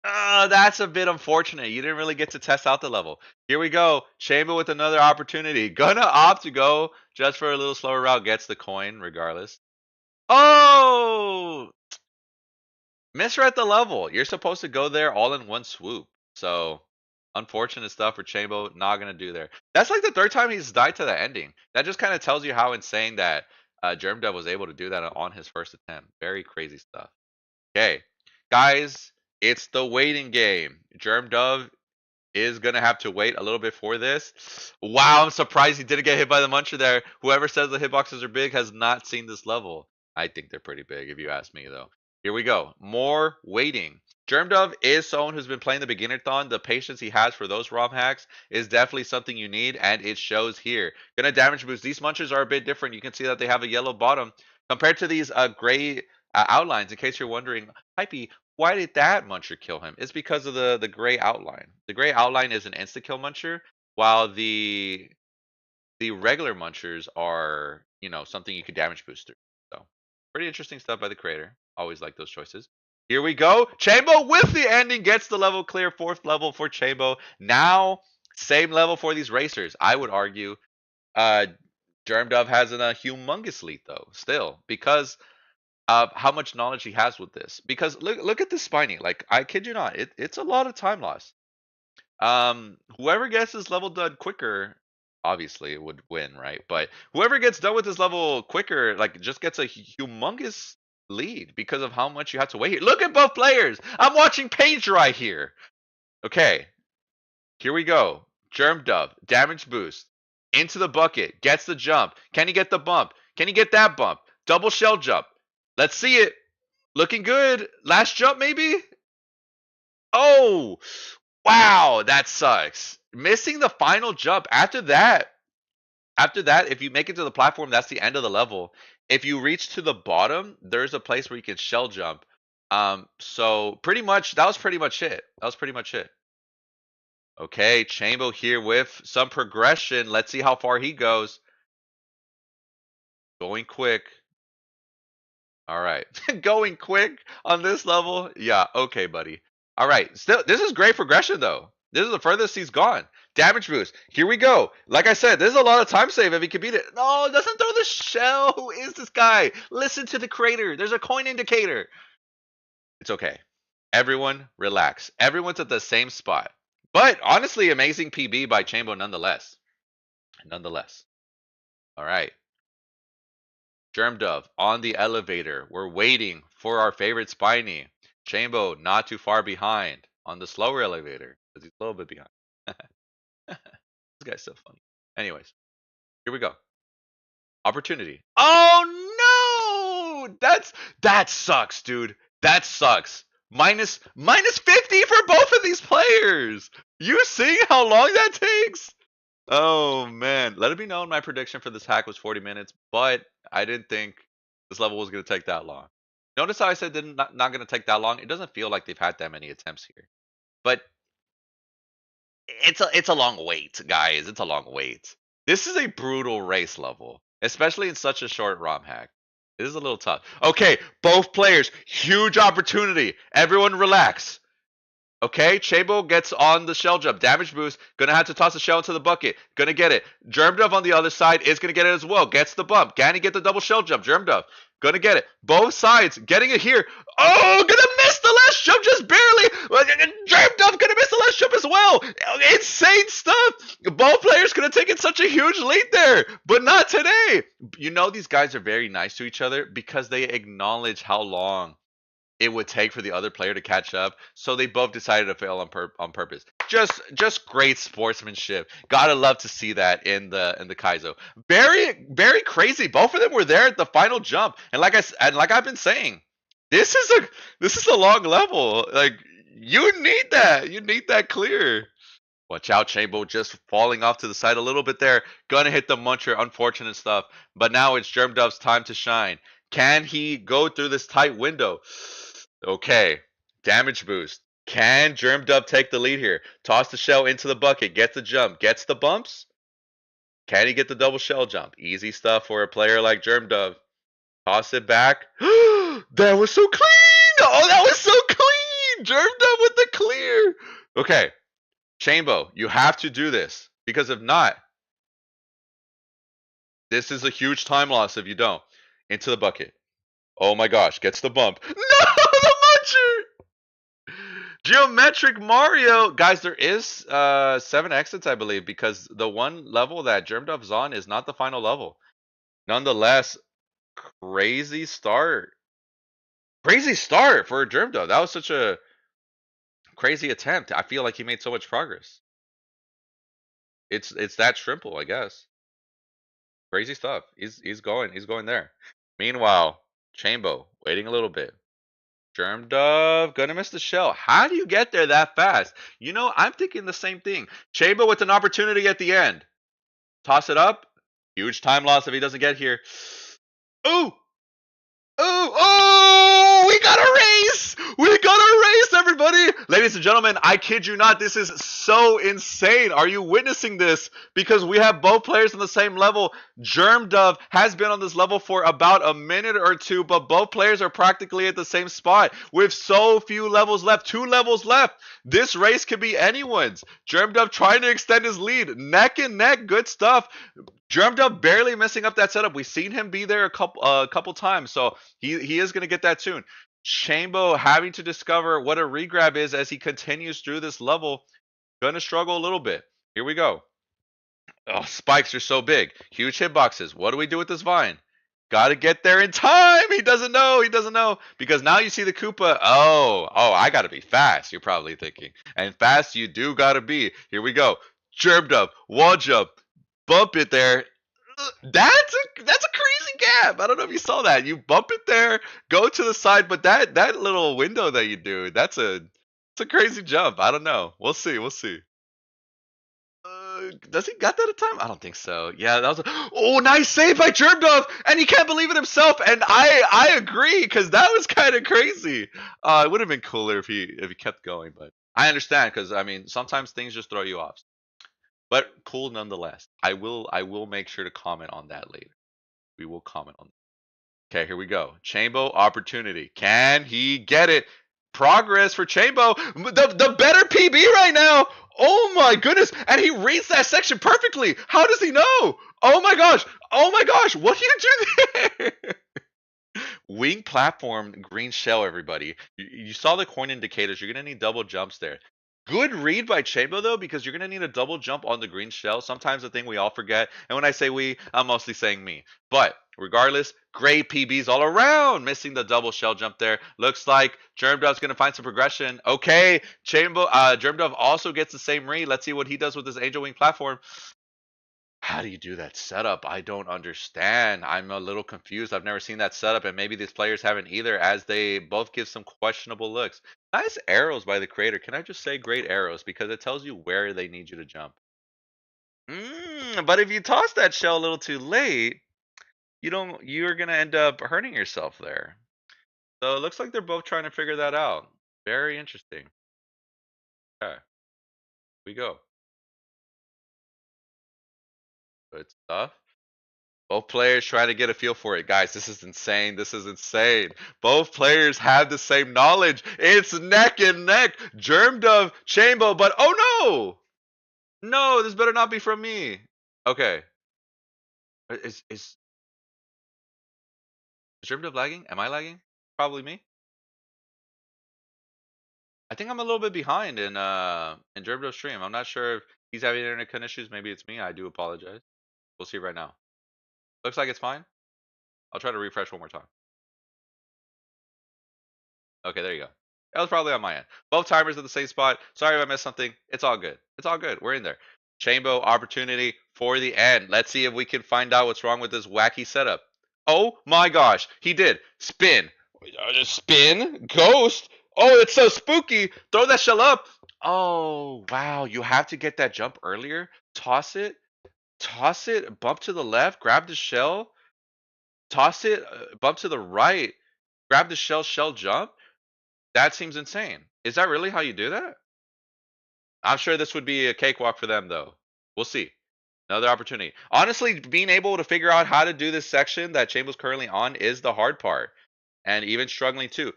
Speaker 1: That's a bit unfortunate. You didn't really get to test out the level. Here we go. Chamber with another opportunity. Gonna opt to go just for a little slower route. Gets the coin regardless. Oh! Misread the level. You're supposed to go there all in one swoop. So, unfortunate stuff for Chambo. Not going to do there. That's like the 3rd time he's died to the ending. That just kind of tells you how insane that Germdove was able to do that on his first attempt. Very crazy stuff. Okay. Guys, it's the waiting game. Germdove is going to have to wait a little bit for this. Wow, I'm surprised he didn't get hit by the muncher there. Whoever says the hitboxes are big has not seen this level. I think they're pretty big if you ask me, though. Here we go. More waiting. Germdove is someone who's been playing the beginner-thon. The patience he has for those ROM hacks is definitely something you need, and it shows here. Gonna damage boost. These munchers are a bit different. You can see that they have a yellow bottom compared to these gray outlines. In case you're wondering, Hypey, why did that muncher kill him? It's because of the gray outline. The gray outline is an insta kill muncher, while the regular munchers are, something you could damage boost through. So pretty interesting stuff by the creator. Always like those choices. Here we go. Chambo with the ending gets the level clear. 4th level for Chambo. Now same level for these racers. I would argue uh Germdove has a humongous lead though, still, because how much knowledge he has with this. Because look at this spiny. Like, I kid you not, it's a lot of time loss. Whoever gets this level done quicker, obviously would win, right? But whoever gets done with this level quicker, like, just gets a humongous lead because of how much you have to wait here. Look at both players. I'm watching Paige right here. Okay, here we go. Germdove, damage boost. Into the bucket, gets the jump. Can he get the bump? Can he get that bump? Double shell jump. Let's see it. Looking good. Last jump, maybe? Oh, wow, that sucks. Missing the final jump. After that, if you make it to the platform, that's the end of the level. If you reach to the bottom, there's a place where you can shell jump. So pretty much, that was pretty much it. That was pretty much it. Okay, Chambo here with some progression. Let's see how far he goes. Going quick. All right. Going quick on this level? Yeah, okay, buddy. All right. Still, this is great progression, though. This is the furthest he's gone. Damage boost. Here we go. Like I said, this is a lot of time save if he can beat it. No, doesn't throw the shell. Who is this guy? Listen to the crater. There's a coin indicator. It's okay. Everyone relax. Everyone's at the same spot. But honestly, amazing PB by Chambo nonetheless. Nonetheless. All right. Germdove on the elevator. We're waiting for our favorite Spiny. Chambo not too far behind on the slower elevator because he's a little bit behind. This guy's so funny. Anyways, here we go. Opportunity. Oh no! That sucks, dude. That sucks. Minus 50 for both of these players. You see how long that takes? Oh man, let it be known my prediction for this hack was 40 minutes, but I didn't think this level was going to take that long. Notice how I said not going to take that long? It doesn't feel like they've had that many attempts here. But it's a long wait, guys. It's a long wait. This is a brutal race level, especially in such a short ROM hack. It is a little tough. Okay, both players, huge opportunity. Everyone relax. Okay, Chambo gets on the shell jump. Damage boost. Gonna have to toss the shell into the bucket. Gonna get it. Germdove on the other side is gonna get it as well. Gets the bump. Can he get the double shell jump? Germdove. Gonna get it. Both sides getting it here. Oh, gonna miss the last jump just barely. Germdove gonna miss the last jump as well. Insane stuff. Both players gonna take it such a huge lead there, but not today. You know these guys are very nice to each other because they acknowledge how long it would take for the other player to catch up. So they both decided to fail on purpose. Just great sportsmanship. Gotta love to see that in the Kaizo. Very crazy. Both of them were there at the final jump, and like I've been saying, this is a long level. Like you need that. You need that clear. Watch out, Chambo just falling off to the side a little bit there. Gonna hit the muncher. Unfortunate stuff. But now it's Germdove's time to shine. Can he go through this tight window? Okay. Damage boost. Can Germdove take the lead here? Toss the shell into the bucket. Gets the jump. Gets the bumps. Can he get the double shell jump? Easy stuff for a player like Germdove. Toss it back. That was so clean! Oh, that was so clean! Germdove with the clear. Okay. Chambo, you have to do this. Because if not, this is a huge time loss if you don't. Into the bucket. Oh my gosh, gets the bump. No, the muncher! Geometric Mario! Guys, there is 7 exits, I believe, because the one level that Germdove's on is not the final level. Nonetheless, crazy start. Crazy start for Germdove. That was such a crazy attempt. I feel like he made so much progress. It's that simple, I guess. Crazy stuff. He's going there. Meanwhile, Chambo waiting a little bit. Germdove gonna miss the shell. How do you get there that fast? You know, I'm thinking the same thing. Chambo with an opportunity at the end. Toss it up. Huge time loss if he doesn't get here. Ooh, oh, we got a race! We got a race, everybody! Ladies and gentlemen, I kid you not, this is so insane. Are you witnessing this? Because we have both players on the same level. Germdove has been on this level for about a minute or two, but both players are practically at the same spot with so few levels left. 2 levels left. This race could be anyone's. Germdove trying to extend his lead. Neck and neck, good stuff. Germdove barely messing up that setup. We've seen him be there a couple times, so he is going to get that soon. Chambo having to discover what a regrab is as he continues through this level. Gonna struggle a little bit. Here we go. Oh, spikes are so big. Huge hitboxes. What do we do with this vine? Gotta get there in time. He doesn't know. He doesn't know. Because now you see the Koopa. Oh, I gotta be fast, you're probably thinking. And fast you do gotta be. Here we go. Germdove, wall jump. Bump it there. That's a crazy gap. I don't know if you saw that. You bump it there, go to the side, but that little window that you do, it's a crazy jump. I don't know. We'll see. We'll see. Does he got that at time? I don't think so. Yeah, that was oh, nice save by Germdove, and he can't believe it himself. And I agree because that was kind of crazy. It would have been cooler if he kept going, but I understand because I mean sometimes things just throw you off. But cool nonetheless. I will make sure to comment on that later. We will comment on that. Okay, here we go. Chambo opportunity. Can he get it? Progress for Chambo. The better PB right now. Oh my goodness. And he reads that section perfectly. How does he know? Oh my gosh. Oh my gosh. What did you do there? Wing platform, green shell, everybody. You saw the coin indicators. You're going to need double jumps there. Good read by Chambo, though, because you're going to need a double jump on the green shell. Sometimes the thing we all forget. And when I say we, I'm mostly saying me. But regardless, great PBs all around. Missing the double shell jump there. Looks like Germdove's going to find some progression. Okay, Germdove also gets the same read. Let's see what he does with his Angel Wing platform. How do you do that setup? I don't understand. I'm a little confused. I've never seen that setup, and maybe these players haven't either, as they both give some questionable looks. Nice arrows by the creator. Can I just say great arrows? Because it tells you where they need you to jump. But if you toss that shell a little too late, you're gonna end up hurting yourself there. So it looks like they're both trying to figure that out. Very interesting. Okay, we go. Good stuff. Both players trying to get a feel for it. Guys, this is insane. This is insane. Both players have the same knowledge. It's neck and neck. Germdove, Chambo, but oh no! No, this better not be from me. Okay. Is Germdove lagging? Am I lagging? Probably me. I think I'm a little bit behind in Germdove's stream. I'm not sure if he's having internet connection issues. Maybe it's me. I do apologize. We'll see right now. Looks like it's fine. I'll try to refresh one more time. Okay, there you go. That was probably on my end. Both timers at the same spot. Sorry if I missed something. It's all good. It's all good. We're in there. Chambo opportunity for the end. Let's see if we can find out what's wrong with this wacky setup. Oh my gosh. He did. Spin. Spin. Ghost. Oh, it's so spooky. Throw that shell up. Oh, wow. You have to get that jump earlier. Toss it. Toss it. Bump to the left. Grab the shell. Toss it. Bump to the right. Grab the shell. Shell jump. That seems insane. Is that really how you do that? I'm sure this would be a cakewalk for them, though. We'll see. Another opportunity. Honestly, being able to figure out how to do this section that Chambo's currently on is the hard part. And even struggling too.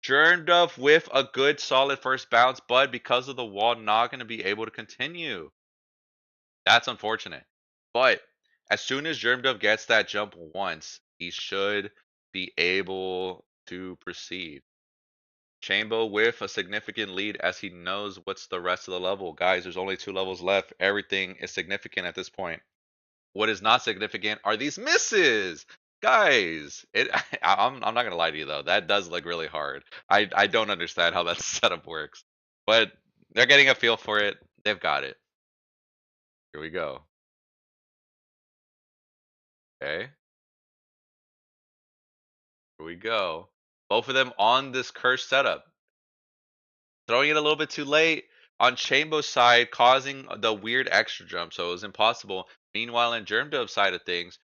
Speaker 1: Germdove with a good solid first bounce, but because of the wall, not going to be able to continue. That's unfortunate. But as soon as Germdove gets that jump once, he should be able to proceed. Chambo with a significant lead as he knows what's the rest of the level. Guys, there's only 2 levels left. Everything is significant at this point. What is not significant are these misses. Guys, I'm not gonna lie to you though. That does look really hard. I don't understand how that setup works. But they're getting a feel for it. They've got it. Here we go. Okay. Here we go. Both of them on this curse setup. Throwing it a little bit too late on Chambo's side, causing the weird extra jump, so it was impossible. Meanwhile, in Germdove's side of things,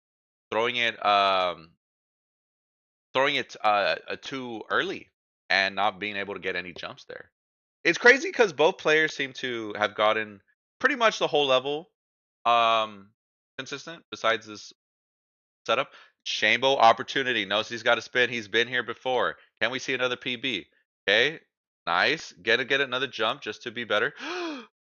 Speaker 1: throwing it too early and not being able to get any jumps there. It's crazy because both players seem to have gotten pretty much the whole level consistent. Besides this setup, Chambo opportunity knows he's got to spin. He's been here before. Can we see another PB? Okay, nice. Get another jump just to be better.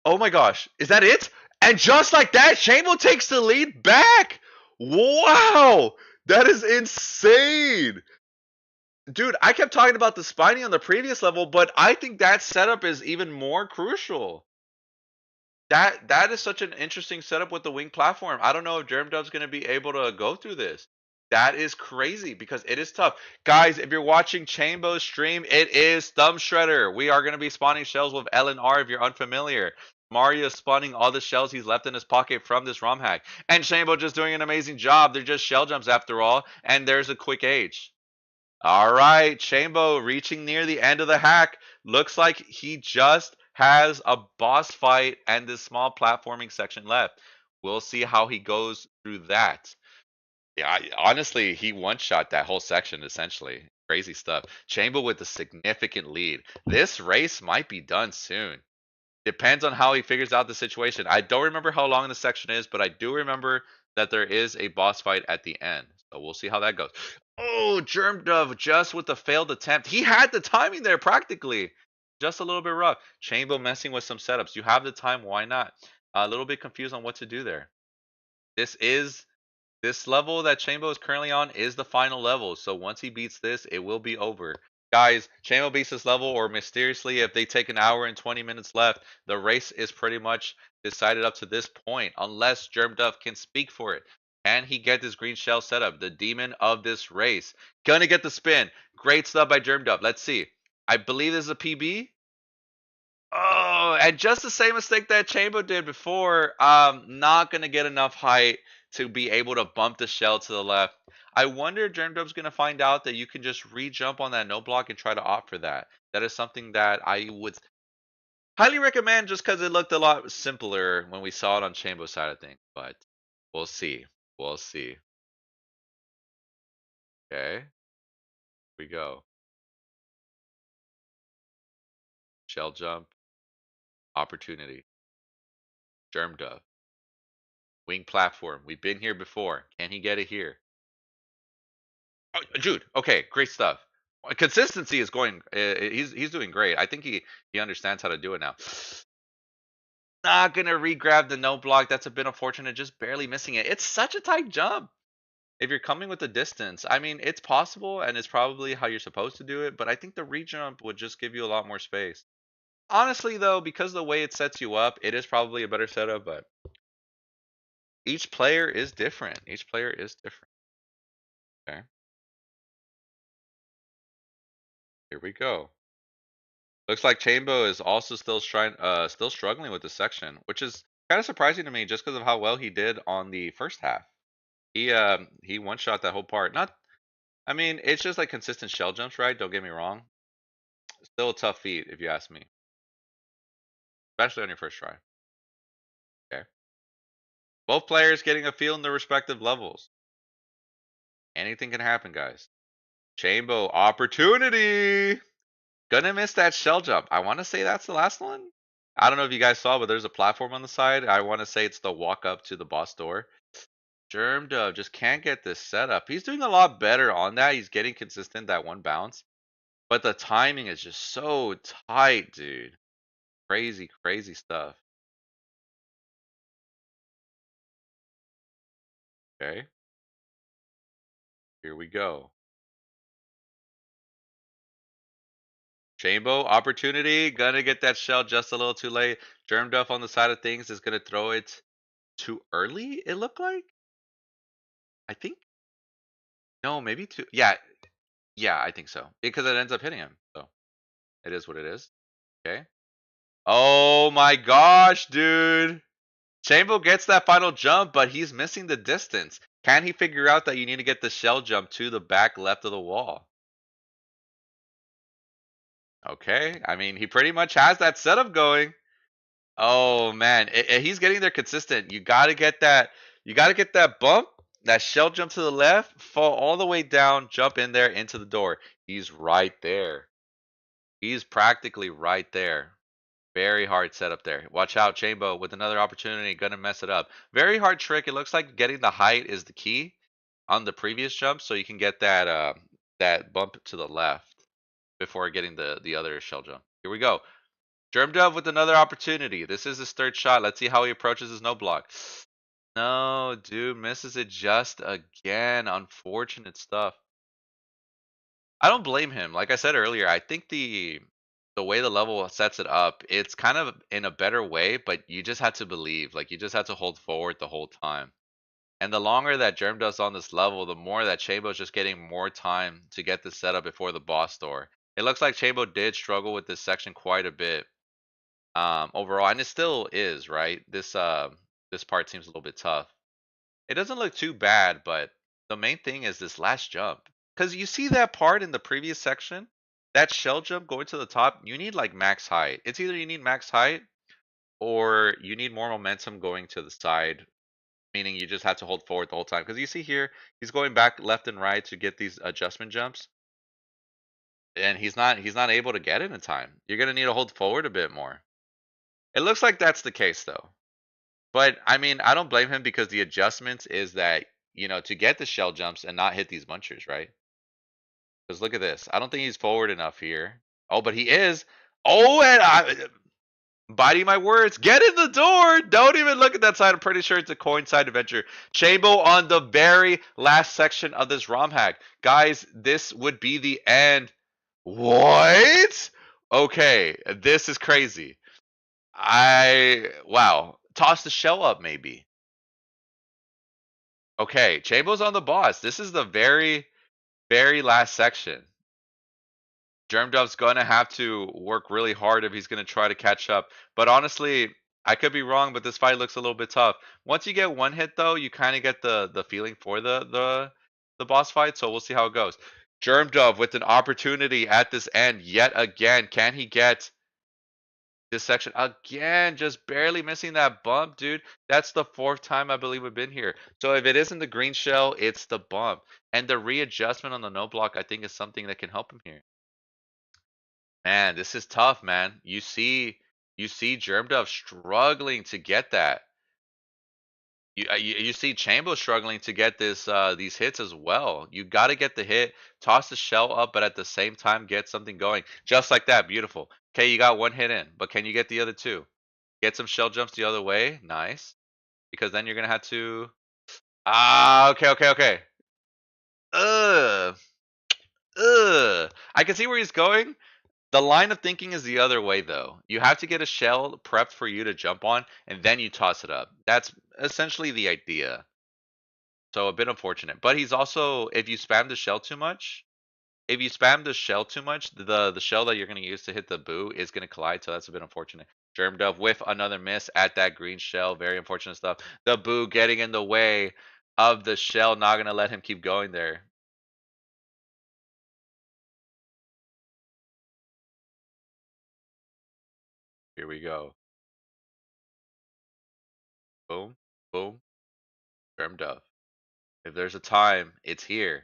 Speaker 1: Oh my gosh, is that it? And just like that, Chambo takes the lead back. Wow, that is insane. Dude, I kept talking about the spiny on the previous level, but I think that setup is even more crucial. That is such an interesting setup with the wing platform. I don't know if Germdove's going to be able to go through this. That is crazy because it is tough. Guys, if you're watching Chambo's stream, it is Thumb Shredder. We are going to be spawning shells with L and R if you're unfamiliar. Mario spawning all the shells he's left in his pocket from this ROM hack. And Chambo just doing an amazing job. They're just shell jumps after all. And there's a quick H. All right, Chambo reaching near the end of the hack. Looks like he just has a boss fight and this small platforming section left. We'll see how he goes through that. Yeah, honestly, he one-shot that whole section essentially. Crazy stuff. Chambo with a significant lead. This race might be done soon. Depends on how he figures out the situation. I don't remember how long the section is, but I do remember that there is a boss fight at the end. So we'll see how that goes. Oh, Germdove just with the failed attempt. He had the timing there practically. Just a little bit rough. Chambo messing with some setups. You have the time, why not? A little bit confused on what to do there. This is this level that Chambo is currently on is the final level. So once he beats this, it will be over. Guys, Chambo beats this level, or mysteriously, if they take an hour and 20 minutes left, the race is pretty much decided up to this point, unless Germdove can speak for it. Can he get this green shell setup? The demon of this race. Gonna get the spin. Great stuff by Germdove. Let's see. I believe this is a PB. Oh, and just the same mistake that Chambo did before. Not gonna get enough height to be able to bump the shell to the left. I wonder if Germdove's gonna find out that you can just re-jump on that no block and try to opt for that. That is something that I would highly recommend just because it looked a lot simpler when we saw it on Chambo's side of things. But we'll see. We'll see. Okay, we go. Shell jump. Opportunity. Germdove. Wing platform. We've been here before. Can he get it here? Oh, Jude. Okay, great stuff. Consistency is going. He's doing great. I think he understands how to do it now. Not gonna re-grab the no block. That's a bit unfortunate. Just barely missing it. It's such a tight jump. If you're coming with the distance, I mean, it's possible and it's probably how you're supposed to do it. But I think the re-jump would just give you a lot more space. Honestly, though, because the way it sets you up, it is probably a better setup. But each player is different. Each player is different. Okay, here we go. Looks like Chambo is also still struggling with this section, which is kind of surprising to me just because of how well he did on the first half. He one shot that whole part. Not I mean, it's just like consistent shell jumps, right? Don't get me wrong. Still a tough feat if you ask me. Especially on your first try. Okay. Both players getting a feel in their respective levels. Anything can happen, guys. Chambo opportunity. Gonna miss that shell jump. I want to say that's the last one. I don't know if you guys saw, but there's a platform on the side. I want to say it's the walk up to the boss door. Germdove just can't get this set up. He's doing a lot better on that. He's getting consistent that one bounce. But the timing is just so tight, dude. Crazy, crazy stuff. Okay. Here we go. Chambo opportunity. Gonna get that shell just a little too late. Germdove on the side of things is gonna throw it too early, it looked like. I think. No, maybe too. Yeah, I think so. Because it ends up hitting him. So it is what it is. Okay. Oh my gosh, dude. Chambo gets that final jump, but he's missing the distance. Can he figure out that you need to get the shell jump to the back left of the wall? Okay. I mean, he pretty much has that setup going. Oh man, he's getting there consistent. You got to get that. You got to get that bump, that shell jump to the left, fall all the way down, jump in there into the door. He's right there. He's practically right there. Very hard setup there. Watch out, Chambo with another opportunity, gonna mess it up. Very hard trick. It looks like getting the height is the key on the previous jump, so you can get that bump to the left before getting the other shell jump. Here we go. Germdove with another opportunity. This is his third shot. Let's see how he approaches his no block. No, dude, misses it just again. Unfortunate stuff. I don't blame him. Like I said earlier, I think the way the level sets it up, it's kind of in a better way, but you just had to believe. Like you just had to hold forward the whole time. And the longer that Germ does on this level, the more that Chambo's just getting more time to get this set up before the boss door. It looks like Chambo did struggle with this section quite a bit overall, and it still is, right? This part seems a little bit tough. It doesn't look too bad, but the main thing is this last jump. Because you see that part in the previous section, that shell jump going to the top, you need like max height. It's either you need max height or you need more momentum going to the side, meaning you just have to hold forward the whole time. Because you see here, he's going back left and right to get these adjustment jumps, and he's not able to get it in time. You're gonna need to hold forward a bit more. It looks like that's the case though. But I mean, I don't blame him because the adjustments is that, to get the shell jumps and not hit these munchers, right? Because look at this. I don't think he's forward enough here. Oh, but he is. Oh, and I biting my words. Get in the door. Don't even look at that side. I'm pretty sure it's a coin side adventure. Chambo on the very last section of this ROM hack. Guys, this would be the end. What? Okay, this is crazy. Wow. Toss the shell up, maybe. Okay, Chambo's on the boss. This is the very, very last section. Germdove's gonna have to work really hard if he's gonna try to catch up. But honestly, I could be wrong, but this fight looks a little bit tough. Once you get one hit though, you kind of get the feeling for the boss fight. So we'll see how it goes. Germdove with an opportunity at this end yet again. Can he get this section again? Just barely missing that bump, dude. That's the fourth time I believe we've been here. So if it isn't the green shell, it's the bump. And the readjustment on the no block, I think, is something that can help him here. Man, this is tough, man. You see Germdove struggling to get that. You see Chambo struggling to get these hits as well. You got to get the hit, toss the shell up, but at the same time get something going. Just like that, beautiful. Okay, you got one hit in, but can you get the other two? Get some shell jumps the other way, nice. Because then you're gonna have to. Okay. Ugh, ugh. I can see where he's going. The line of thinking is the other way, though. You have to get a shell prepped for you to jump on, and then you toss it up. That's essentially the idea. So a bit unfortunate. But he's also, if you spam the shell too much, the shell that you're going to use to hit the boo is going to collide. So that's a bit unfortunate. Germdove with another miss at that green shell. Very unfortunate stuff. The boo getting in the way of the shell, not going to let him keep going there. Here we go. Boom, boom, Germdove. If there's a time, it's here.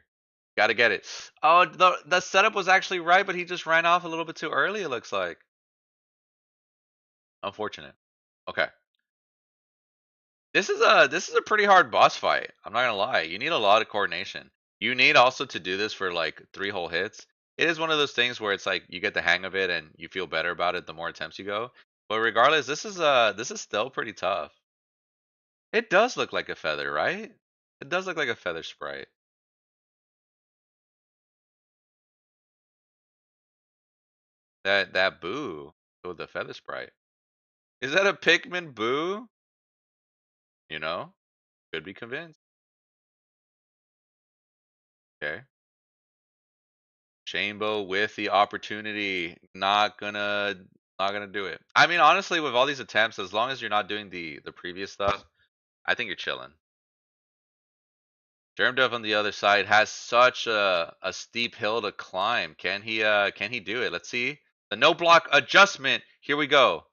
Speaker 1: Gotta get it. Oh, the setup was actually right, but he just ran off a little bit too early, it looks like. Unfortunate. Okay. This is a pretty hard boss fight. I'm not gonna lie. You need a lot of coordination. You need also to do this for like 3 whole hits. It is one of those things where it's like you get the hang of it and you feel better about it the more attempts you go. But regardless, this is still pretty tough. It does look like a feather, right? It does look like a feather sprite. That boo with the feather sprite. Is that a Pikmin boo? You know? Could be convinced. Okay. Chambo with the opportunity. Not gonna do it. I mean, honestly, with all these attempts, as long as you're not doing the previous stuff, I think you're chilling. Germdove on the other side has such a steep hill to climb. Can he do it? Let's see. The no block adjustment. Here we go.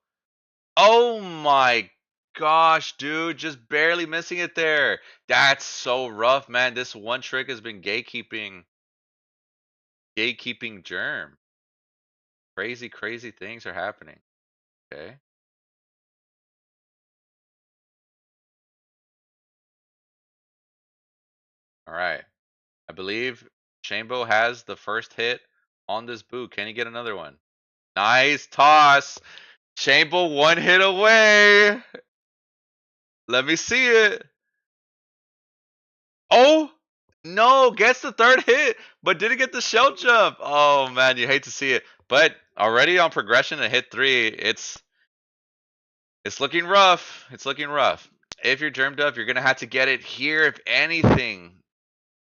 Speaker 1: Oh my gosh, dude, just barely missing it there. That's so rough, man. This one trick has been gatekeeping Germ. Crazy things are happening. Okay. All right. I believe Chambo has the first hit on this boot. Can he get another one? Nice toss. Chambo one hit away. Let me see it. Oh, no, gets the third hit, but didn't get the shell jump. Oh man, you hate to see it. But already on progression to hit 3, it's looking rough. It's looking rough. If you're Germdove, you're gonna have to get it here, if anything.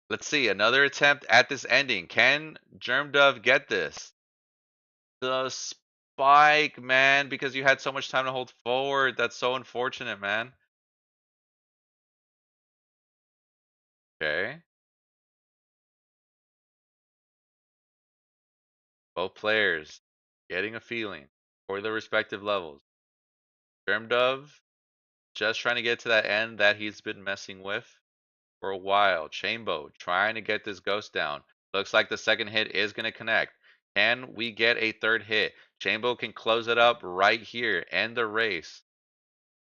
Speaker 1: Let's see, another attempt at this ending. Can Germdove get this? The spike, man, because you had so much time to hold forward. That's so unfortunate, man. Okay. Both players getting a feeling for their respective levels. Germdove just trying to get to that end that he's been messing with for a while. Chambo trying to get this ghost down. Looks like the second hit is going to connect. Can we get a third hit? Chambo can close it up right here. End the race.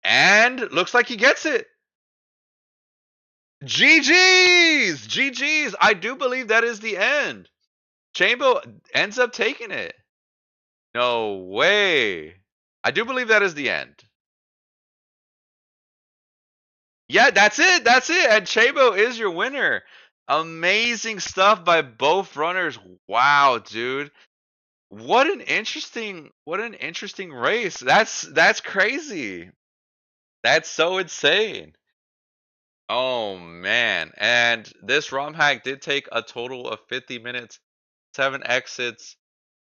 Speaker 1: And looks like he gets it. GG's! GG's! I do believe that is the end. Chambo ends up taking it. No way. I do believe that is the end. Yeah, that's it. That's it. And Chambo is your winner. Amazing stuff by both runners. Wow, dude. What an interesting race. That's crazy. That's so insane. Oh man. And this ROM hack did take a total of 50 minutes, 7 exits.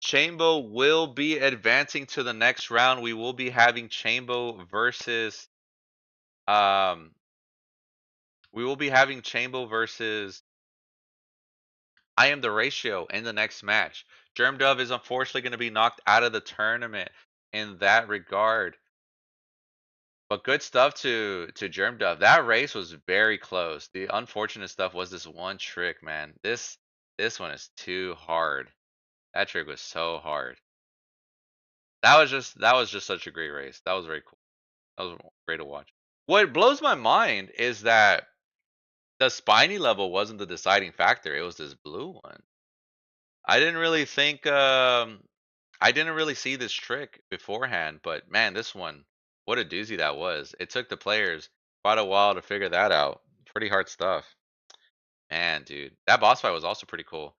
Speaker 1: Chambo will be advancing to the next round. We will be having Chambo versus um I am the ratio in the next match. Germdove is unfortunately going to be knocked out of the tournament in that regard. But good stuff to Germdove. That race was very close. The unfortunate stuff was this one trick, man. This one is too hard. That trick was so hard. That was just such a great race. That was very cool. That was great to watch. What blows my mind is that the spiny level wasn't the deciding factor. It was this blue one. I didn't really think I didn't really see this trick beforehand, but man, this one, what a doozy that was. It took the players quite a while to figure that out. Pretty hard stuff. Man, dude. That boss fight was also pretty cool.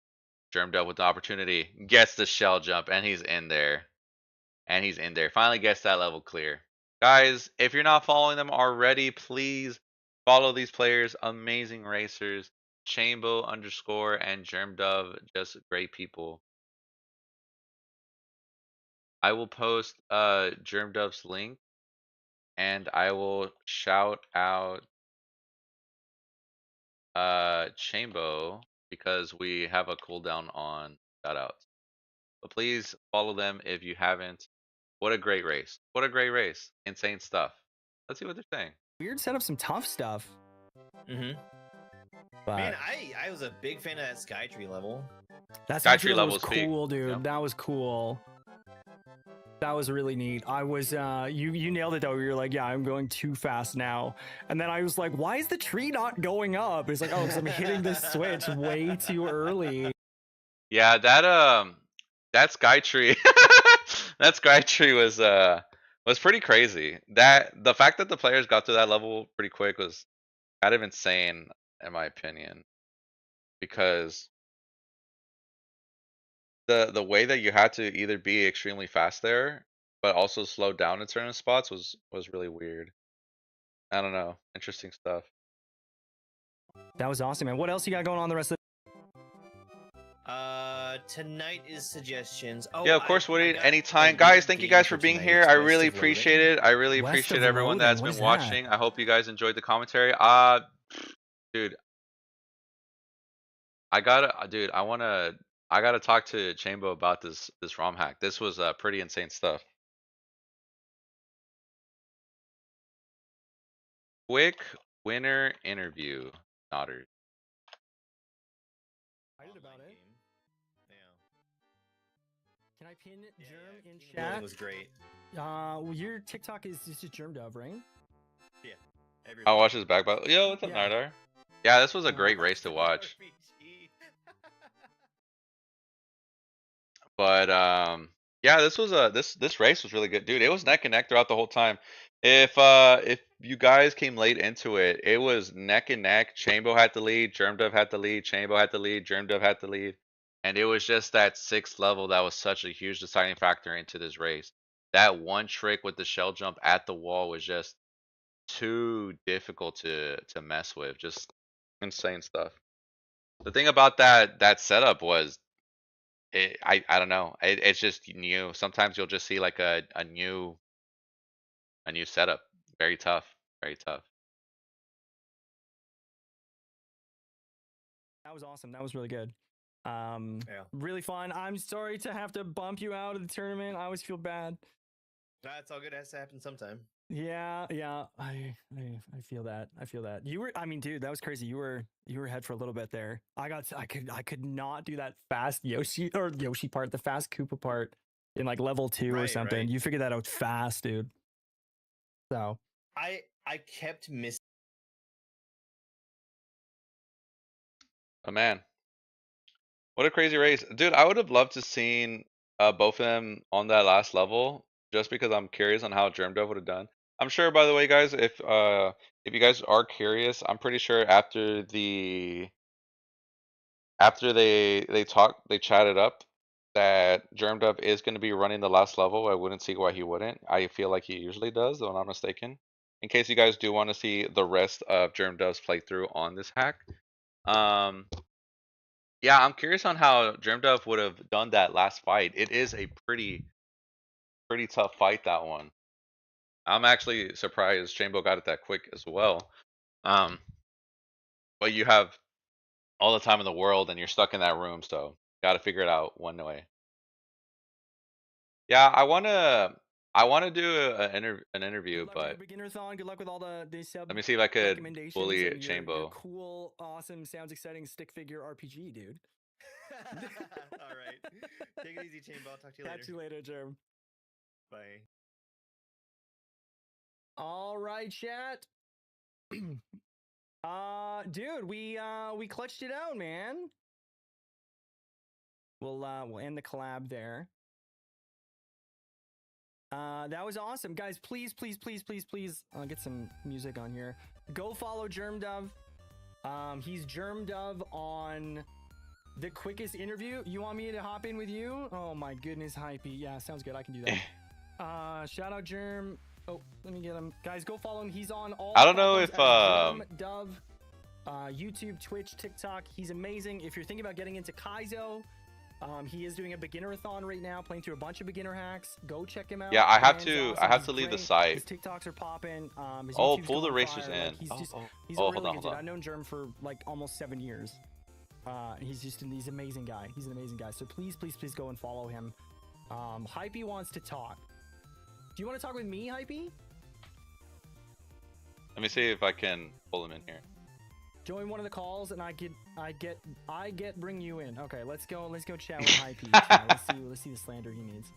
Speaker 1: Germed up with the opportunity, gets the shell jump, and he's in there. And he's in there. Finally gets that level clear. Guys, if you're not following them already, please follow these players. Amazing racers. Chambo underscore and Germdove, just great people. I will post Germdove's link and I will shout out Chambo because we have a cooldown on shout outs. But please follow them if you haven't. What a great race. What a great race. Insane stuff. Let's see what they're saying.
Speaker 2: Weird set up some tough stuff.
Speaker 3: Mm-hmm.
Speaker 2: But
Speaker 3: Man, I was a big fan of that Skytree level.
Speaker 2: that
Speaker 1: Skytree
Speaker 2: Skytree
Speaker 1: level
Speaker 2: was
Speaker 1: is peak.
Speaker 2: cool, dude.
Speaker 1: Yep.
Speaker 2: That was cool. That was really neat. I was you nailed it though. You're like, yeah, I'm going too fast now. And then I was like, why is the tree not going up? It's like, oh, because I'm hitting this switch way too early.
Speaker 1: Yeah, that Skytree that Skytree was pretty crazy. That the fact that the players got to that level pretty quick was kind of insane in my opinion. Because the way that you had to either be extremely fast there, but also slow down in certain spots was really weird. I don't know. Interesting stuff.
Speaker 2: That was awesome, man. What else you got going on the rest of
Speaker 3: Tonight is suggestions. Oh,
Speaker 1: Yeah, of course, Woody.
Speaker 3: got
Speaker 1: Anytime,
Speaker 3: a
Speaker 1: guys.
Speaker 3: good
Speaker 1: Thank you
Speaker 3: game
Speaker 1: guys for
Speaker 3: for
Speaker 1: being
Speaker 3: tonight.
Speaker 1: here.
Speaker 3: It's
Speaker 1: I
Speaker 3: West
Speaker 1: really
Speaker 3: of Loathing.
Speaker 1: appreciate it. I really
Speaker 2: West
Speaker 1: appreciate
Speaker 2: of
Speaker 1: everyone
Speaker 2: Loathing?
Speaker 1: that's
Speaker 2: What
Speaker 1: been
Speaker 2: is that?
Speaker 1: watching. I hope you guys enjoyed the commentary. Dude, dude, I gotta talk to Chambo about this ROM hack. This was pretty insane stuff. Quick winner interview, Nodders.
Speaker 2: Excited about
Speaker 3: Online
Speaker 2: it.
Speaker 3: game. Yeah.
Speaker 2: Can I pin Germ in
Speaker 3: King of Loathing
Speaker 2: chat?
Speaker 3: was great.
Speaker 2: Well, your TikTok is just Germdove, right?
Speaker 3: Yeah.
Speaker 1: I watched his back battle. Yo, what's up,
Speaker 2: Yeah.
Speaker 1: Nardar? Yeah, this was a great race to watch. But yeah, this race was really good, dude. It was neck and neck throughout the whole time. If you guys came late into it, it was neck and neck. Chambo had the lead, Germdove had the lead, Chambo had the lead, Germdove had the lead, and it was just that sixth level that was such a huge deciding factor into this race. That one trick with the shell jump at the wall was just too difficult to mess with. Just insane stuff. The thing about that setup was I don't know. It's just new. Sometimes you'll just see like a new setup. Very tough. Very tough.
Speaker 2: That was awesome. That was really good.
Speaker 3: Yeah.
Speaker 2: Really fun. I'm sorry to have to bump you out of the tournament. I always feel bad.
Speaker 3: That's all good. It has to happen sometime.
Speaker 2: Yeah, I feel that. I feel that. You were, I mean, dude, that was crazy. You were ahead for a little bit there. I could not do that fast Yoshi part, the fast Koopa part in like level 2 or
Speaker 3: Right,
Speaker 2: something.
Speaker 3: right.
Speaker 2: You figured that out fast, dude. So
Speaker 3: I kept missing.
Speaker 1: Oh man. What a crazy race, dude! I would have loved to seen both of them on that last level, just because I'm curious on how Germdove would have done. I'm sure, by the way, guys, if you guys are curious, I'm pretty sure after they chatted up that Germdove is going to be running the last level. I wouldn't see why he wouldn't. I feel like he usually does, though I'm not mistaken. In case you guys do want to see the rest of Germdove's playthrough on this hack, um, yeah, I'm curious on how Germdove would have done that last fight. It is a pretty tough fight, that one. I'm actually surprised Chambo got it that quick as well. Um, but you have all the time in the world and you're stuck in that room, so gotta figure it out one way. Yeah, I wanna do an interview,
Speaker 2: Good luck with
Speaker 1: but
Speaker 2: your beginner-thon. Good luck with all the sub
Speaker 1: let me see if I could
Speaker 2: recommendations
Speaker 1: bully
Speaker 2: and your
Speaker 1: Chambo.
Speaker 2: cool, awesome, sounds exciting stick figure RPG, dude.
Speaker 3: All right. Take it easy, Chambo. I'll talk to you later.
Speaker 2: Catch you later, Germ.
Speaker 3: Bye.
Speaker 2: All right, chat. Dude, we clutched it out, man. We'll end the collab there. That was awesome, guys. Please, I'll get some music on here. Go follow Germdove. He's Germdove on the quickest interview. You want me to hop in with you? Oh my goodness, hypey. Yeah, sounds good. I can do that. Shout out Germ. Oh, let me get him. Guys, go follow him. He's on all
Speaker 1: I don't know if
Speaker 2: Germdove, YouTube, Twitch, TikTok. He's amazing. If you're thinking about getting into Kaizo, he is doing a beginner-a-thon right now, playing through a bunch of beginner hacks. Go check him out.
Speaker 1: yeah, I have
Speaker 2: Man's
Speaker 1: to
Speaker 2: awesome.
Speaker 1: have
Speaker 2: He's
Speaker 1: to leave the
Speaker 2: great.
Speaker 1: site.
Speaker 2: His TikToks are popping. His
Speaker 1: Oh,
Speaker 2: YouTube's
Speaker 1: pull the
Speaker 2: going
Speaker 1: racers
Speaker 2: fire.
Speaker 1: in.
Speaker 2: Like, he's just, he's
Speaker 1: oh,
Speaker 2: a
Speaker 1: hold
Speaker 2: really
Speaker 1: on,
Speaker 2: good
Speaker 1: hold
Speaker 2: dude.
Speaker 1: on.
Speaker 2: I've known Germ for like almost 7 years. He's an amazing guy. He's an amazing guy. So please go and follow him. Hypey wants to talk. Do you want to talk with me, Hypey?
Speaker 1: Let me see if I can pull him in here.
Speaker 2: Join one of the calls and I get bring you in. Okay, let's go chat with Hypey. Let's see the slander he needs.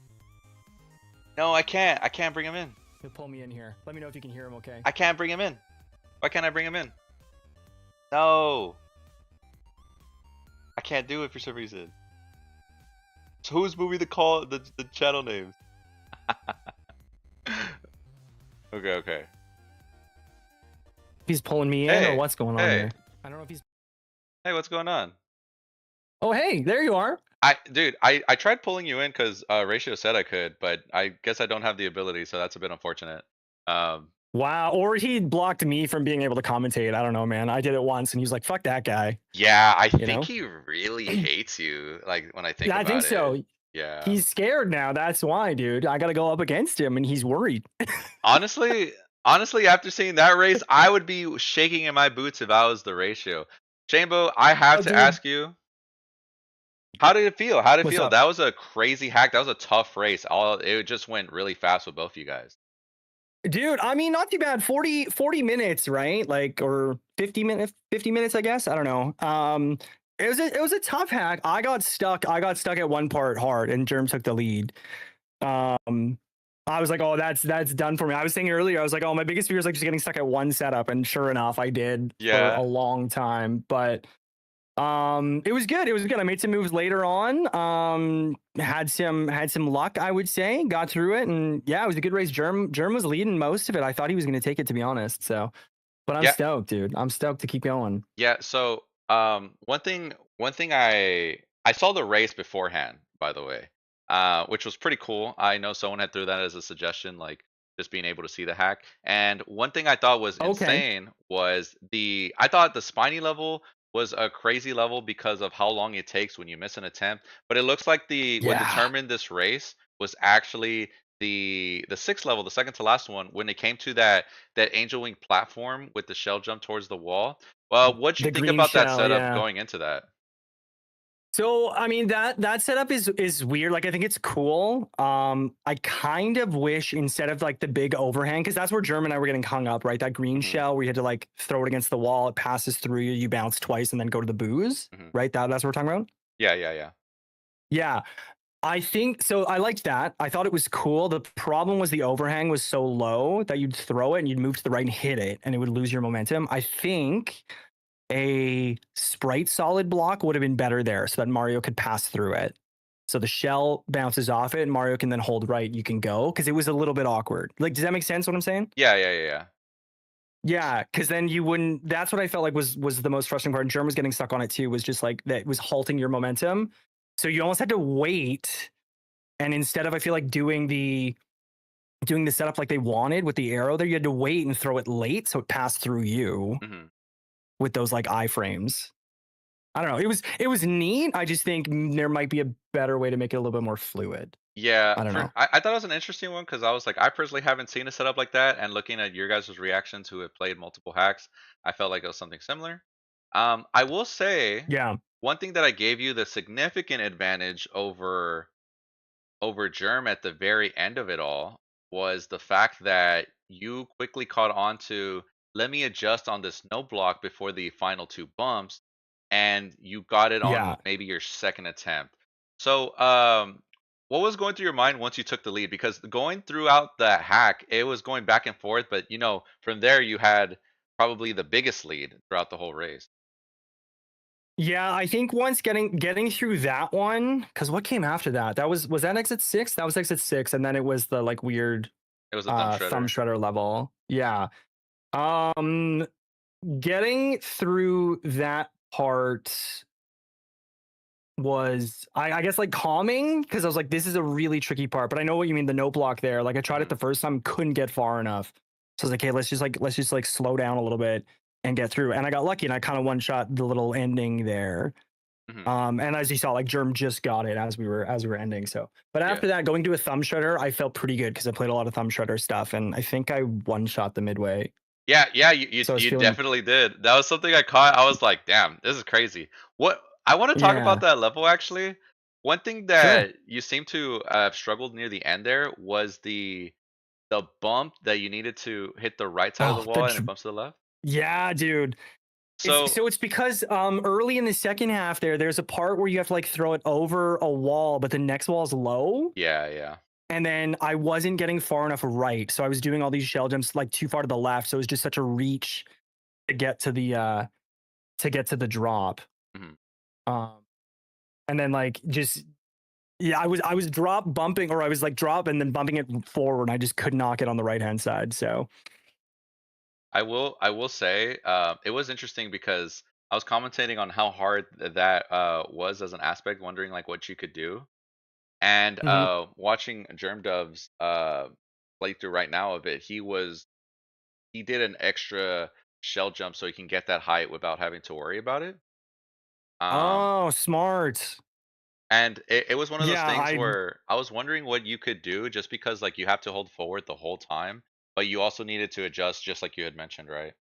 Speaker 1: No, I can't bring him in.
Speaker 2: He'll pull me in here. Let me know if you can hear him, okay?
Speaker 1: I can't bring him in. Why can't I bring him in? No. I can't do it for some reason. So who's moving the channel names? Okay.
Speaker 2: He's pulling me in,
Speaker 1: Hey,
Speaker 2: or what's going on
Speaker 1: hey.
Speaker 2: here? I don't know if he's.
Speaker 1: Hey, what's going on?
Speaker 2: Oh, hey, there you are.
Speaker 1: Dude, I tried pulling you in because Ratio said I could, but I guess I don't have the ability, so that's a bit unfortunate.
Speaker 2: Wow, or he blocked me from being able to commentate. I don't know, man. I did it once, and he was like, "Fuck that guy."
Speaker 1: Yeah, I
Speaker 2: You
Speaker 1: think
Speaker 2: know?
Speaker 1: he really hates you. Like when I think
Speaker 2: Yeah, I
Speaker 1: about
Speaker 2: think
Speaker 1: it.
Speaker 2: so.
Speaker 1: Yeah.
Speaker 2: He's scared now. That's why, dude. I got to go up against him, and he's worried.
Speaker 1: Honestly, after seeing that race, I would be shaking in my boots if I was the Ratio. Chambo, I have to
Speaker 2: dude.
Speaker 1: ask you, how did it feel? How did it
Speaker 2: What's
Speaker 1: feel?
Speaker 2: up?
Speaker 1: That was a crazy hack. That was a tough race. It just went really fast with both of you guys.
Speaker 2: Dude, I mean, not too bad. 40 minutes, right? Like, or 50 minutes, I guess. I don't know. It was a tough hack. I got stuck at one part hard, and Germ took the lead. I was like, oh, that's done for me. I was saying earlier, I was like, oh, my biggest fear is like just getting stuck at one setup, and sure enough, I did for a long time. But it was good. I made some moves later on. Had some luck, I would say. Got through it, and yeah, it was a good race. Germ was leading most of it. I thought he was going to take it, to be honest. So, but I'm stoked, dude. I'm stoked to keep going.
Speaker 1: Yeah. So, one thing I saw the race beforehand, by the way, which was pretty cool. I know someone had threw that as a suggestion, like just being able to see the hack. And one thing I thought was insane was I thought the spiny level was a crazy level because of how long it takes when you miss an attempt. But it looks like what determined this race was actually the sixth level, the second to last one, when it came to that angel wing platform with the shell jump towards the wall. Well, what'd you think about that setup going into that?
Speaker 2: So, I mean, that setup is weird. Like, I think it's cool. I kind of wish instead of like the big overhang, because that's where Germ and I were getting hung up, right? That green shell where you had to like throw it against the wall, it passes through you, you bounce twice, and then go to the booze, right? That's what we're talking about? Yeah. I think so. I liked that. I thought it was cool. The problem was the overhang was so low that you'd throw it and you'd move to the right and hit it, and it would lose your momentum. I think a sprite solid block would have been better there so that Mario could pass through it. So the shell bounces off it and Mario can then hold right, you can go, because it was a little bit awkward. Like, does that make sense what I'm saying?
Speaker 1: Yeah, yeah, yeah, yeah.
Speaker 2: Yeah, because then you wouldn't. That's what I felt like was the most frustrating part. And Germ was getting stuck on it too. Was just like that was halting your momentum. So you almost had to wait. And instead of I feel like doing the setup like they wanted with the arrow there, you had to wait and throw it late so it passed through you
Speaker 1: Hmm.
Speaker 2: with those like iframes. I don't know. It was neat. I just think there might be a better way to make it a little bit more fluid.
Speaker 1: Yeah,
Speaker 2: I don't know.
Speaker 1: I thought it was an interesting one because I was like, I personally haven't seen a setup like that, and looking at your guys' reactions who have played multiple hacks, I felt like it was something similar. I will say
Speaker 2: Yeah.
Speaker 1: one thing that I gave you the significant advantage over Germ at the very end of it all was the fact that you quickly caught on to let me adjust on this no block before the final two bumps, and you got it on
Speaker 2: Yeah.
Speaker 1: maybe your second attempt. So, what was going through your mind once you took the lead? Because going throughout the hack, it was going back and forth, but from there you had probably the biggest lead throughout the whole race.
Speaker 2: Yeah, I think once getting through that one, because what came after that? Was that exit six? That was exit six, and then it was the like weird
Speaker 1: It was a thumb
Speaker 2: thumb
Speaker 1: shredder.
Speaker 2: shredder level. Yeah. Um Getting through that part was I guess like calming because I was like, this is a really tricky part, but I know what you mean, the no block there. Like I tried it
Speaker 1: Hmm.
Speaker 2: the first time, couldn't get far enough. So I was like, hey, let's just like slow down a little bit and get through. And I got lucky and I kind of one shot the little ending there.
Speaker 1: Hmm.
Speaker 2: And as you saw, like Germ just got it as we were ending. So, but
Speaker 1: Yeah.
Speaker 2: after that, going to a thumb shredder, I felt pretty good because I played a lot of thumb shredder stuff, and I think I one shot the midway.
Speaker 1: Yeah, yeah, you
Speaker 2: So I was
Speaker 1: you
Speaker 2: feeling,
Speaker 1: definitely did. That was something I caught. I was like, "Damn, this is crazy." What I want to talk about
Speaker 2: yeah,
Speaker 1: that level actually. One thing
Speaker 2: sure.
Speaker 1: that you seem to have struggled near the end there was the bump that you needed to hit the right side of the
Speaker 2: Oh,
Speaker 1: wall and it bumps to the left.
Speaker 2: yeah, dude. It's
Speaker 1: So
Speaker 2: so it's because early in the second half there's a part where you have to like throw it over a wall, but the next wall is low.
Speaker 1: yeah, yeah.
Speaker 2: And then I wasn't getting far enough right. So I was doing all these shell jumps like too far to the left. So it was just such a reach to get to the drop.
Speaker 1: Mhm.
Speaker 2: Um and then like just yeah, I was drop bumping, or I was like drop and then bumping it forward. And I just could not get on the right hand side. So
Speaker 1: I will say it was interesting because I was commentating on how hard that was as an aspect, wondering like what you could do. And
Speaker 2: mhm.
Speaker 1: watching Germdove's playthrough right now of it, he did an extra shell jump so he can get that height without having to worry about it. Um,
Speaker 2: Oh, smart.
Speaker 1: and it was one of those
Speaker 2: Yeah,
Speaker 1: things
Speaker 2: I
Speaker 1: where I was wondering what you could do just because like you have to hold forward the whole time, but you also needed to adjust just like you had mentioned, right?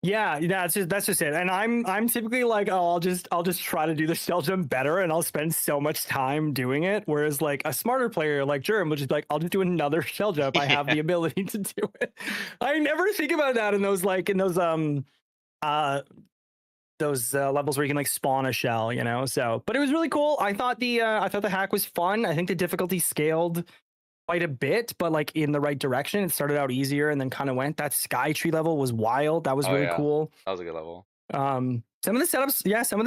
Speaker 2: Yeah, that's just it. And I'm typically like, oh, I'll just try to do the shell jump better, and I'll spend so much time doing it. Whereas like a smarter player like Germ would just be like, I'll just do another shell jump. I have
Speaker 1: Yeah.
Speaker 2: the ability to do it. I never think about that in uh those levels where you can like spawn a shell, you know. So, but it was really cool. I thought the hack was fun. I think the difficulty scaled quite a bit, but like in the right direction. It started out easier and then kind of went. That sky tree level was wild. That was
Speaker 1: Oh
Speaker 2: really
Speaker 1: yeah,
Speaker 2: cool.
Speaker 1: that was a good level.
Speaker 2: Some of the